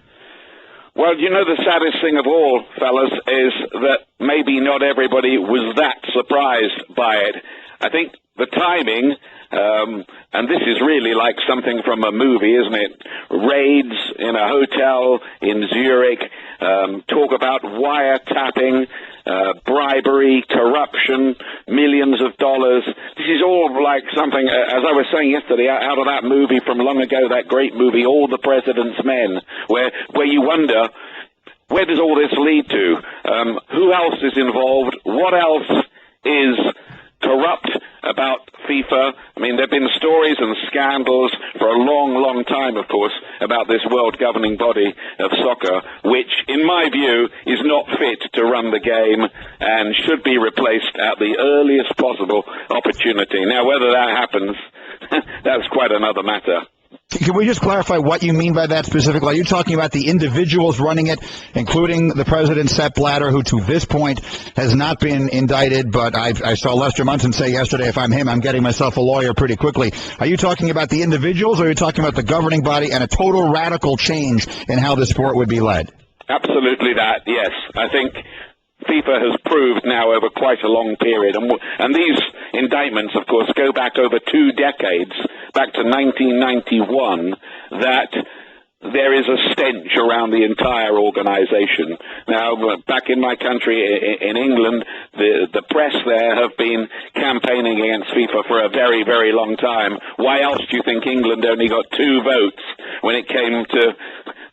Well, you know, the saddest thing of all, fellas, is that maybe not everybody was that surprised by it. I think the timing, and this is really like something from a movie, isn't it? Raids in a hotel in Zurich, talk about wiretapping, bribery, corruption, millions of dollars. This is all like something, as I was saying yesterday, out of that movie from long ago, that great movie, All the President's Men, where you wonder, where does all this lead to? Who else is involved? What else is corrupt about FIFA? I mean, there have been stories and scandals for a long, long time, of course, about this world governing body of soccer, which, in my view, is not fit to run the game and should be replaced at the earliest possible opportunity. Now, whether that happens, that's quite another matter. Can we just clarify what you mean by that specifically? Are you talking about the individuals running it, including the president, Sepp Blatter, who to this point has not been indicted, but I saw Lester Munson say yesterday, if I'm him, I'm getting myself a lawyer pretty quickly. Are you talking about the individuals, or are you talking about the governing body and a total radical change in how the sport would be led? Absolutely that, yes. I think FIFA has proved now over quite a long period, and these indictments, of course, go back over 2 decades, back to 1991, that there is a stench around the entire organization. Now, back in my country, in England, the press there have been campaigning against FIFA for a very, very long time. Why else do you think England only got 2 votes when it came to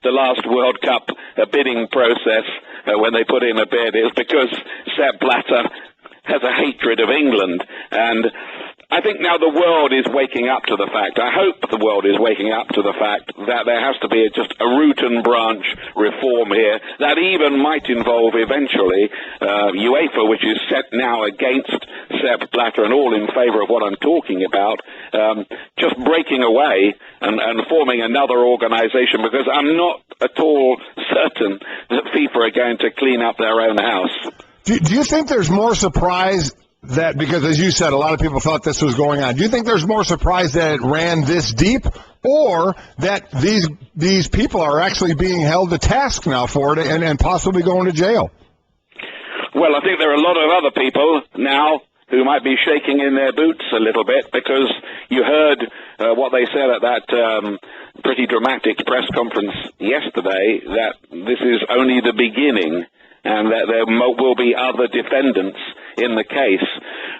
the last World Cup bidding process when they put in a bid? It's because Sepp Blatter has a hatred of England. And I think now the world is waking up to the fact, I hope the world is waking up to the fact that there has to be just a root and branch reform here that even might involve eventually UEFA, which is set now against Sepp Blatter and all in favor of what I'm talking about, just breaking away and forming another organization, because I'm not at all certain that FIFA are going to clean up their own house. Do you think there's more surprise that, because as you said, a lot of people thought this was going on. Do you think there's more surprise that it ran this deep, or that these people are actually being held to task now for it and possibly going to jail? Well, I think there are a lot of other people now who might be shaking in their boots a little bit, because you heard what they said at that pretty dramatic press conference yesterday, that this is only the beginning and that there will be other defendants in the case,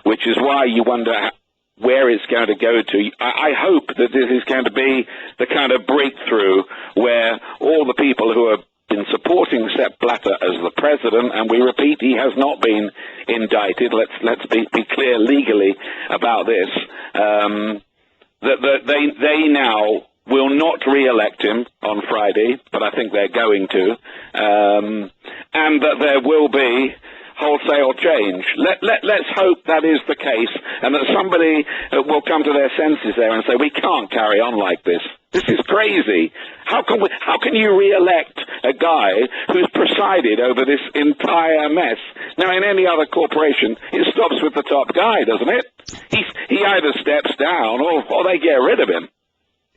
which is why you wonder where it's going to go to. I hope that this is going to be the kind of breakthrough where all the people who have been supporting Sepp Blatter as the president, and we repeat, he has not been indicted, let's be clear legally about this, that they now will not re-elect him on Friday, but I think they're going to, and that there will be wholesale change. Let's hope that is the case, and that somebody will come to their senses there and say, we can't carry on like this. This is crazy. How can you re-elect a guy who's presided over this entire mess? Now, in any other corporation, it stops with the top guy, doesn't it? He either steps down or they get rid of him.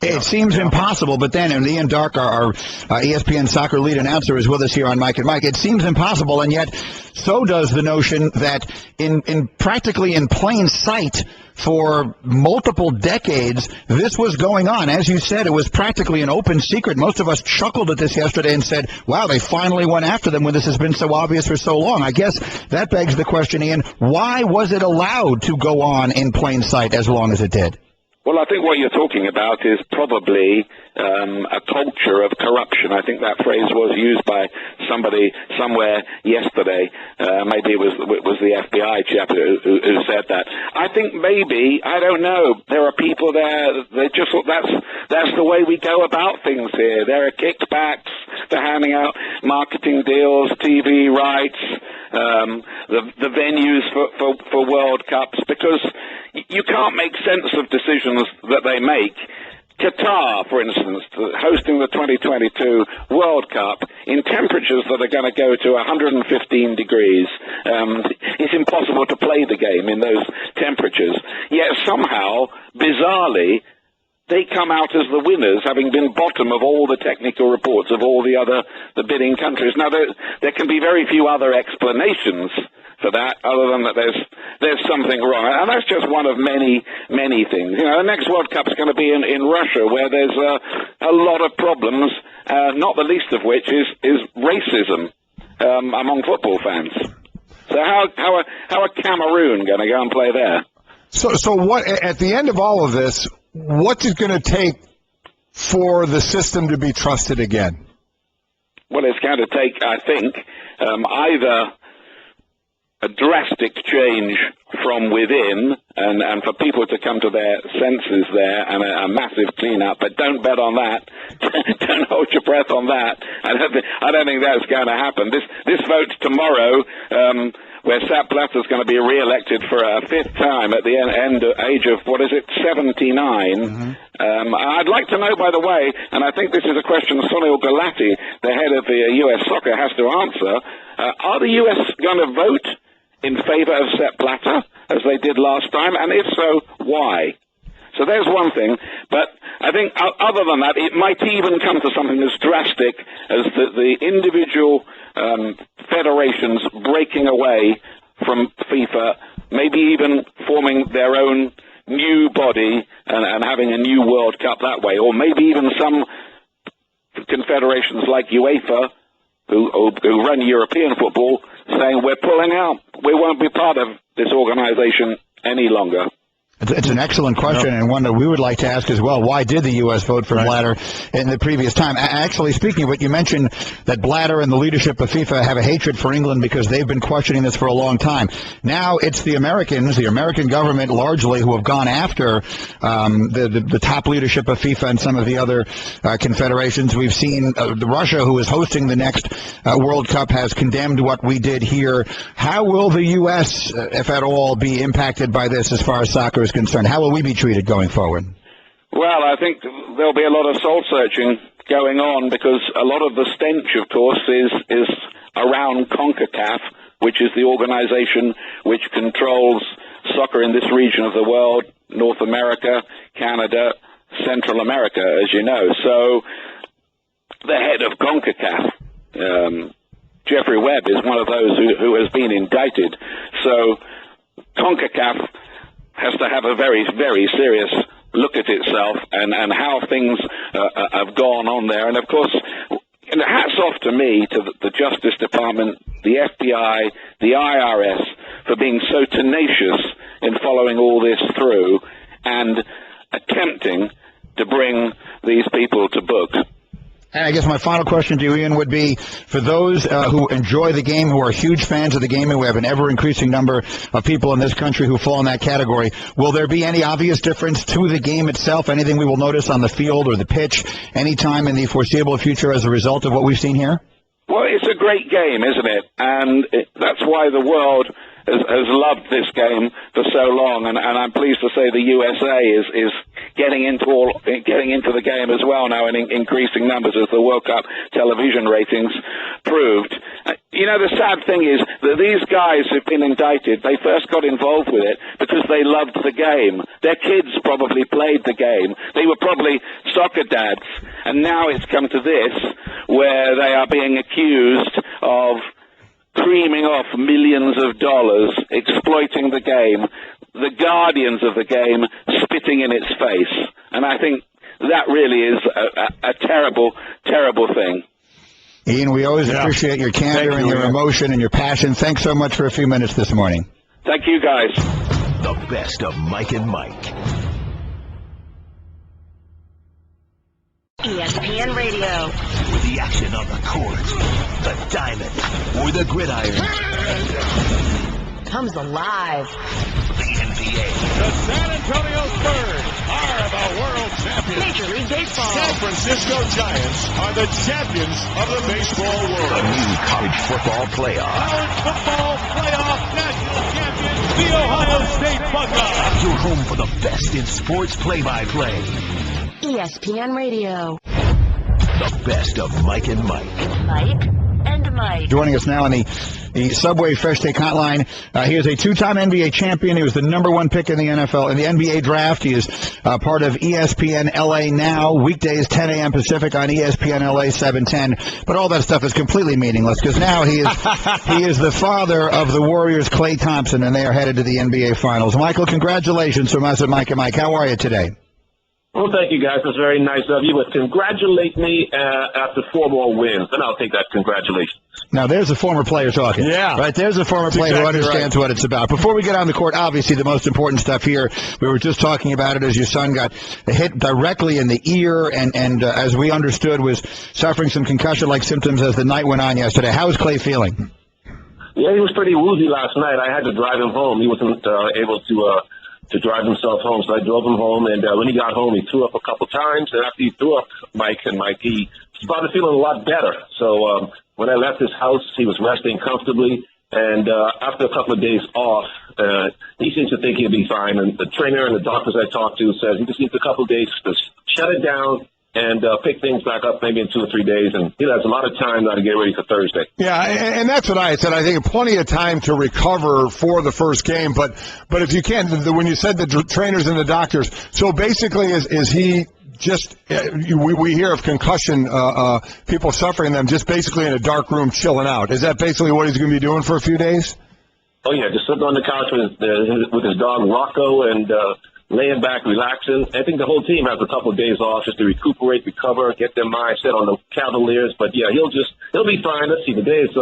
It seems impossible, but then, and Ian Darke, our ESPN soccer lead announcer, is with us here on Mike and Mike. It seems impossible, and yet so does the notion that in practically in plain sight for multiple decades, this was going on. As you said, it was practically an open secret. Most of us chuckled at this yesterday and said, wow, they finally went after them when this has been so obvious for so long. I guess that begs the question, Ian, why was it allowed to go on in plain sight as long as it did? Well, I think what you're talking about is probably a culture of corruption. I think that phrase was used by somebody somewhere yesterday. Maybe it was the FBI chap who said that. I think maybe, I don't know, there are people there, they just thought that's the way we go about things here. There are kickbacks, they're handing out marketing deals, TV rights, the venues for World Cups, because you can't make sense of decisions that they make. Qatar, for instance, hosting the 2022 World Cup in temperatures that are going to go to 115 degrees. It's impossible to play the game in those temperatures. Yet somehow, bizarrely, they come out as the winners, having been bottom of all the technical reports of all the bidding countries. Now, there can be very few other explanations for that, other than that there's something wrong. And that's just one of many, many things. You know, the next World Cup's going to be in Russia, where there's a lot of problems, not the least of which is racism among football fans. So how are Cameroon going to go and play there? So what, at the end of all of this, what's it going to take for the system to be trusted again? Well, it's going to take, I think, either a drastic change from within, and for people to come to their senses there, and a massive clean-up. But don't bet on that. Don't hold your breath on that. I don't think that's going to happen. This vote tomorrow, where Sepp Blatter is going to be re-elected for a fifth time at the age of, 79. Mm-hmm. I'd like to know, by the way, and I think this is a question Sunil Gulati, the head of the U.S. Soccer, has to answer, are the U.S. going to vote in favor of Sepp Blatter, as they did last time, and if so, why? So there's one thing, but I think other than that, it might even come to something as drastic as the individual federations breaking away from FIFA, maybe even forming their own new body and having a new World Cup that way, or maybe even some confederations like UEFA, who run European football, saying we're pulling out. We won't be part of this organization any longer. It's an excellent question, and one that we would like to ask as well. Why did the U.S. vote for Blatter in the previous time? Actually, speaking of what you mentioned, that Blatter and the leadership of FIFA have a hatred for England because they've been questioning this for a long time. Now it's the Americans, the American government largely, who have gone after the top leadership of FIFA and some of the other confederations. We've seen Russia, who is hosting the next World Cup, has condemned what we did here. How will the U.S., if at all, be impacted by this as far as soccer is concerned? How will we be treated going forward? Well, I think there'll be a lot of soul-searching going on, because a lot of the stench, of course, is around CONCACAF which is the organization which controls soccer in this region of the world, North America, Canada, Central America, as you know. So the head of CONCACAF, Jeffrey Webb, is one of those who has been indicted. So CONCACAF has to have a very, very serious look at itself and how things have gone on there. And, of course, hats off to me, to the Justice Department, the FBI, the IRS, for being so tenacious in following all this through and attempting to bring these people to book. And I guess my final question to you, Ian, would be, for those who enjoy the game, who are huge fans of the game, and we have an ever-increasing number of people in this country who fall in that category, will there be any obvious difference to the game itself, anything we will notice on the field or the pitch anytime in the foreseeable future as a result of what we've seen here? Well, it's a great game, isn't it? And that's why the world has loved this game for so long, and I'm pleased to say the USA is getting into the game as well now in increasing numbers, as the World Cup television ratings proved. The sad thing is that these guys who've been indicted, they first got involved with it because they loved the game. Their kids probably played the game. They were probably soccer dads, and now it's come to this, where they are being accused of creaming off millions of dollars, exploiting the game, the guardians of the game spitting in its face. And I think that really is a terrible, terrible thing. Ian, we always appreciate your candor and your emotion and your passion. Thanks so much for a few minutes this morning. Thank you, guys. The best of Mike and Mike. ESPN Radio. With the action on the court, the diamond, or the gridiron. Comes alive. The NBA. The San Antonio Spurs are the world champions. Major League Baseball. San Francisco Giants are the champions of the baseball world. The new college football playoff. College football playoff national champions, the Ohio State Buckeyes. You're home for the best in sports play-by-play. ESPN Radio. The best of Mike and Mike. Mike and Mike. Joining us now on the Subway Fresh Take Hotline. He is a two-time NBA champion. He was the number one pick in the NFL, in the NBA draft. He is part of ESPN LA Now, weekdays 10 a.m. Pacific on ESPN LA 710. But all that stuff is completely meaningless because now he is the father of the Warriors, Klay Thompson, and they are headed to the NBA Finals. Michael, congratulations from us at Mike and Mike. How are you today? Well, thank you, guys. That's very nice of you. But congratulate me after 4 more wins, and I'll take that congratulations. Now, there's a former player talking. Yeah. Right, there's a former player who understands what it's about. Before we get on the court, obviously the most important stuff here, we were just talking about it as your son got hit directly in the ear and as we understood, was suffering some concussion-like symptoms as the night went on yesterday. How is Klay feeling? Yeah, he was pretty woozy last night. I had to drive him home. He wasn't able to drive himself home, so I drove him home, and when he got home, he threw up a couple times, and after he threw up, Mike, he started feeling a lot better. So when I left his house, he was resting comfortably, and after a couple of days off, he seems to think he'll be fine, and the trainer and the doctors I talked to said he just needs a couple of days to shut it down and pick things back up maybe in 2 or 3 days, and he has a lot of time now to get ready for Thursday. Yeah, and that's what I said. I think plenty of time to recover for the first game, but if you can, when you said the trainers and the doctors, so basically is he just, we hear of concussion, people suffering them just basically in a dark room chilling out. Is that basically what he's going to be doing for a few days? Oh, yeah, just sitting on the couch with his dog Rocco and laying back, relaxing. I think the whole team has a couple of days off just to recuperate, recover, get their mindset on the Cavaliers. But, yeah, he'll be fine. Let's see, the day is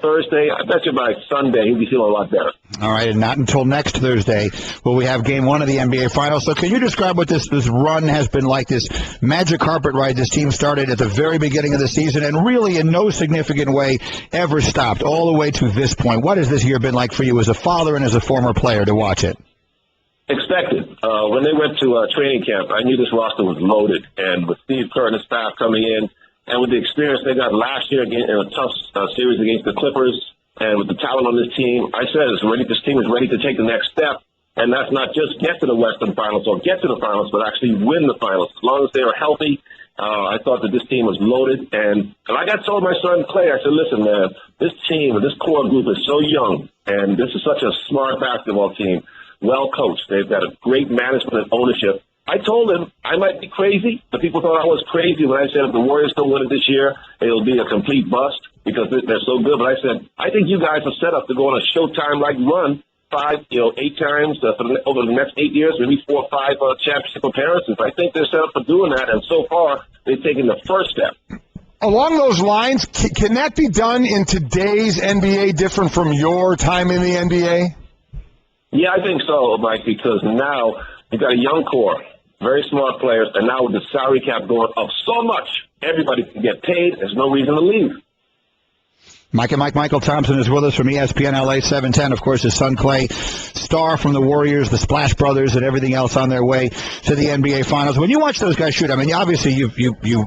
Thursday. I bet you by Sunday he'll be feeling a lot better. All right, and not until next Thursday will we have Game 1 of the NBA Finals. So can you describe what this run has been like, this magic carpet ride this team started at the very beginning of the season and really in no significant way ever stopped all the way to this point? What has this year been like for you as a father and as a former player to watch it? Expected. When they went to training camp, I knew this roster was loaded. And with Steve Kerr and his staff coming in, and with the experience they got last year in a tough series against the Clippers, and with the talent on this team, I said this team is ready to take the next step. And that's not just get to the Western Finals or get to the Finals, but actually win the Finals. As long as they are healthy I thought that this team was loaded. And like I told my son Klay, I said, listen, man, this team, this core group is so young, and this is such a smart basketball team, well coached. They've got a great management and ownership. I told him I might be crazy. The people thought I was crazy when I said if the Warriors don't win it this year, it'll be a complete bust because they're so good. But I said, I think you guys are set up to go on a Showtime-like run 8 times over the next 8 years, maybe 4 or 5 championship appearances. I think they're set up for doing that, and so far they've taken the first step. Along those lines, can that be done in today's NBA different from your time in the NBA? Yeah, I think so, Mike, because now you've got a young core, very smart players, and now with the salary cap going up so much, everybody can get paid. There's no reason to leave. Mychal Thompson is with us from ESPN LA 710. Of course, his son Klay, star from the Warriors, the Splash Brothers, and everything else on their way to the NBA Finals. When you watch those guys shoot, I mean, obviously you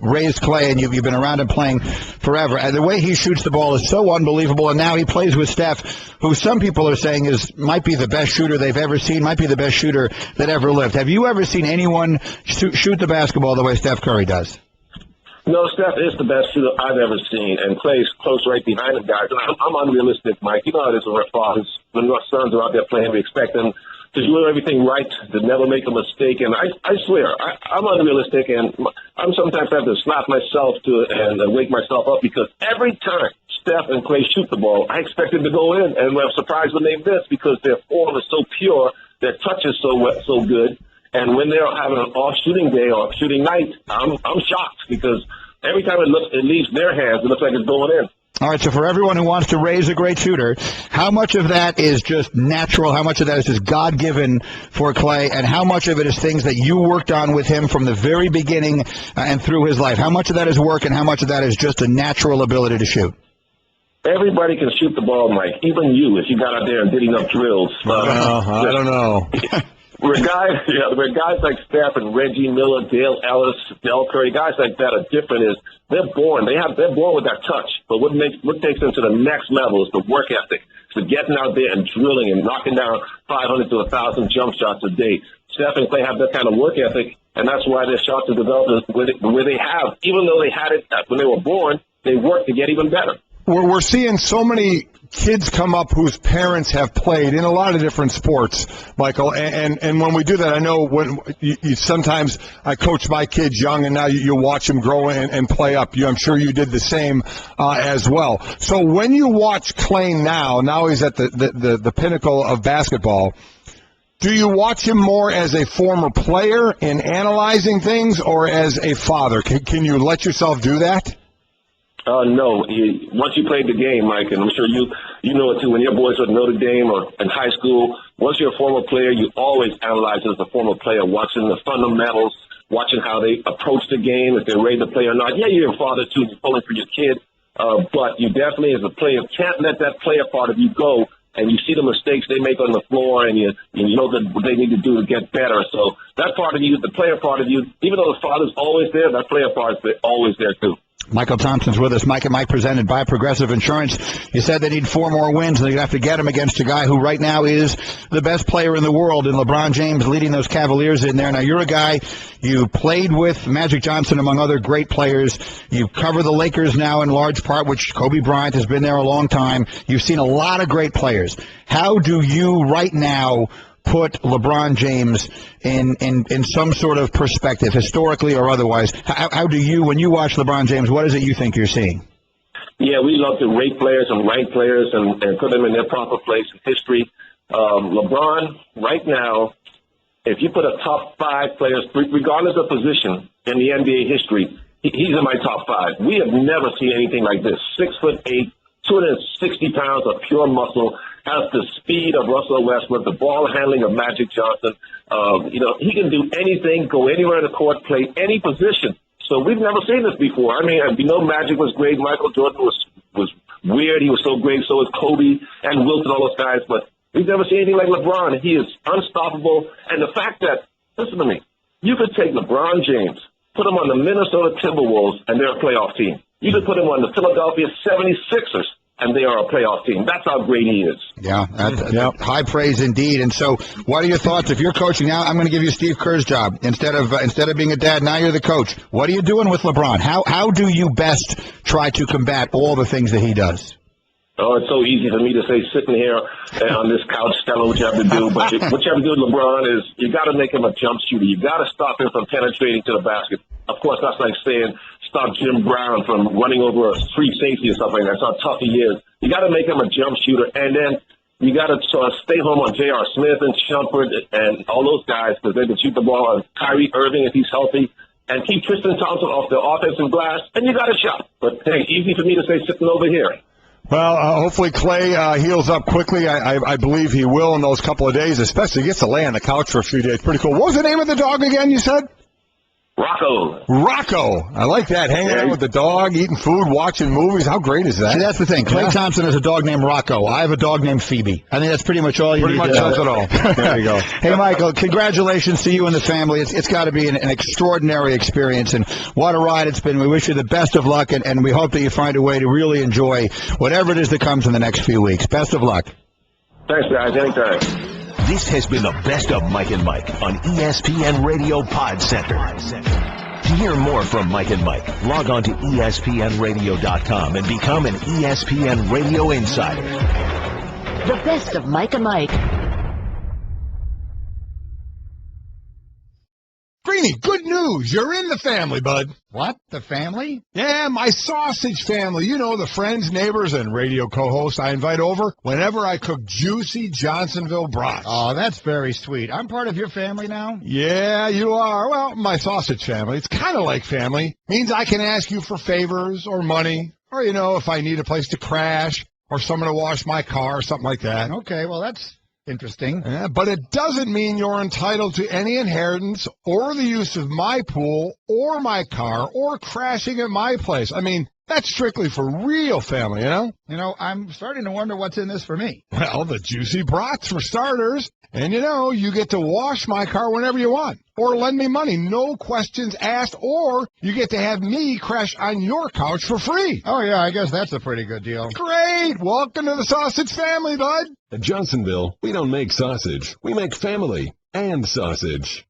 raised Klay and you've been around him playing forever. And the way he shoots the ball is so unbelievable. And now he plays with Steph, who some people are saying might be the best shooter they've ever seen, might be the best shooter that ever lived. Have you ever seen anyone shoot the basketball the way Steph Curry does? No, Steph is the best shooter I've ever seen, and Klay's close right behind him, guys. And I'm unrealistic, Mike. You know how it is when our fathers, when our sons are out there playing, we expect them to do everything right, to never make a mistake. And I swear, I'm unrealistic, and I'm sometimes have to slap myself and wake myself up because every time Steph and Klay shoot the ball, I expect them to go in, and I'm surprised when they miss because their form is so pure, their touch is so good. And when they're having an off shooting day or shooting night, I'm shocked because every time it leaves their hands, it looks like it's going in. All right, so for everyone who wants to raise a great shooter, how much of that is just natural? How much of that is just God-given for Klay? And how much of it is things that you worked on with him from the very beginning and through his life? How much of that is work and how much of that is just a natural ability to shoot? Everybody can shoot the ball, Mike. Even you, if you got out there and did enough drills. I don't know. We're guys like Steph and Reggie Miller, Dale Ellis, Del Curry, guys like that are different. Is they're born with that touch. But what takes them to the next level is the work ethic. So getting out there and drilling and knocking down 500 to 1,000 jump shots a day. Steph and Klay have that kind of work ethic, and that's why their shots have developed where they have. Even though they had it when they were born, they worked to get even better. We're seeing so many kids come up whose parents have played in a lot of different sports, Michael. And when we do that, I know when you sometimes I coach my kids young, and now you watch them grow and play up. I'm sure you did the same as well. So when you watch Klay now he's at the pinnacle of basketball. Do you watch him more as a former player in analyzing things, or as a father? Can you let yourself do that? No. Once you played the game, Mike, and I'm sure you know it too, when your boys were at Notre Dame or in high school, once you're a former player, you always analyze as a former player, watching the fundamentals, watching how they approach the game, if they're ready to play or not. Yeah, you're a father too, you're pulling for your kid, but you definitely, as a player, can't let that player part of you go, and you see the mistakes they make on the floor, and you know what they need to do to get better. So that part of you, the player part of you, even though the father's always there, that player part is always there too. Mychal Thompson's with us. Mike and Mike presented by Progressive Insurance. You said they need 4 more wins, and they're going to have to get him against a guy who right now is the best player in the world, and LeBron James leading those Cavaliers in there. Now, you're a guy, you played with Magic Johnson, among other great players. You cover the Lakers now in large part, which Kobe Bryant has been there a long time. You've seen a lot of great players. How do you right now put LeBron James in some sort of perspective, historically or otherwise? How do you, when you watch LeBron James, what is it you think you're seeing? Yeah, we love to rate players and rank players and put them in their proper place in history. LeBron, right now, if you put a top 5 players, regardless of position in the NBA history, he's in my top 5. We have never seen anything like this. 6'8", 260 pounds of pure muscle, has the speed of Russell Westbrook, the ball handling of Magic Johnson. He can do anything, go anywhere in the court, play any position. So we've never seen this before. I mean, Magic was great. Michael Jordan was weird. He was so great. So was Kobe and Wilt and all those guys. But we've never seen anything like LeBron. He is unstoppable. And the fact that, listen to me, you could take LeBron James, put him on the Minnesota Timberwolves, and they're a playoff team. You could put him on the Philadelphia 76ers, and they are a playoff team. That's how great he is. Yeah, high praise indeed. And so, what are your thoughts? If you're coaching now, I'm going to give you Steve Kerr's job instead of being a dad. Now you're the coach. What are you doing with LeBron? How do you best try to combat all the things that he does? Oh, it's so easy for me to say sitting here on this couch telling what you have to do. But what you have to do with LeBron is you got to make him a jump shooter. You got to stop him from penetrating to the basket. Of course, that's like saying stop Jim Brown from running over a free safety or something. That's how tough he is. You got to make him a jump shooter, and then you got to stay home on J.R. Smith and Shumpert and all those guys because they can shoot the ball on Kyrie Irving if he's healthy. And keep Tristan Thompson off the offensive glass, and you got a shot. But, hey, easy for me to say sitting over here. Well, hopefully Klay heals up quickly. I believe he will in those couple of days, especially he gets to lay on the couch for a few days. Pretty cool. What was the name of the dog again, you said? Rocco. I like that. Hanging out with the dog, eating food, watching movies. How great is that? See, that's the thing. Klay Thompson has a dog named Rocco. I have a dog named Phoebe. I think that's pretty much all you need. Pretty much says it all. There you go. Hey, Mychal, congratulations to you and the family. It's got to be an extraordinary experience, and what a ride it's been. We wish you the best of luck, and we hope that you find a way to really enjoy whatever it is that comes in the next few weeks. Best of luck. Thanks, guys. Anytime. This has been the best of Mike and Mike on ESPN Radio Pod Center. To hear more from Mike and Mike, log on to ESPNradio.com and become an ESPN Radio Insider. The best of Mike and Mike. Greeny, good news. You're in the family, bud. What? The family? Yeah, my sausage family. You know, the friends, neighbors, and radio co-hosts I invite over whenever I cook juicy Johnsonville brats. Oh, that's very sweet. I'm part of your family now? Yeah, you are. Well, my sausage family. It's kind of like family. Means I can ask you for favors or money or, you know, if I need a place to crash or someone to wash my car or something like that. Okay, well, that's interesting. Yeah, but it doesn't mean you're entitled to any inheritance or the use of my pool or my car or crashing at my place. I mean, that's strictly for real family, you know? You know, I'm starting to wonder what's in this for me. Well, the juicy brats for starters. And, you know, you get to wash my car whenever you want or lend me money, no questions asked, or you get to have me crash on your couch for free. Oh, yeah, I guess that's a pretty good deal. Great. Welcome to the sausage family, bud. At Johnsonville, we don't make sausage. We make family and sausage.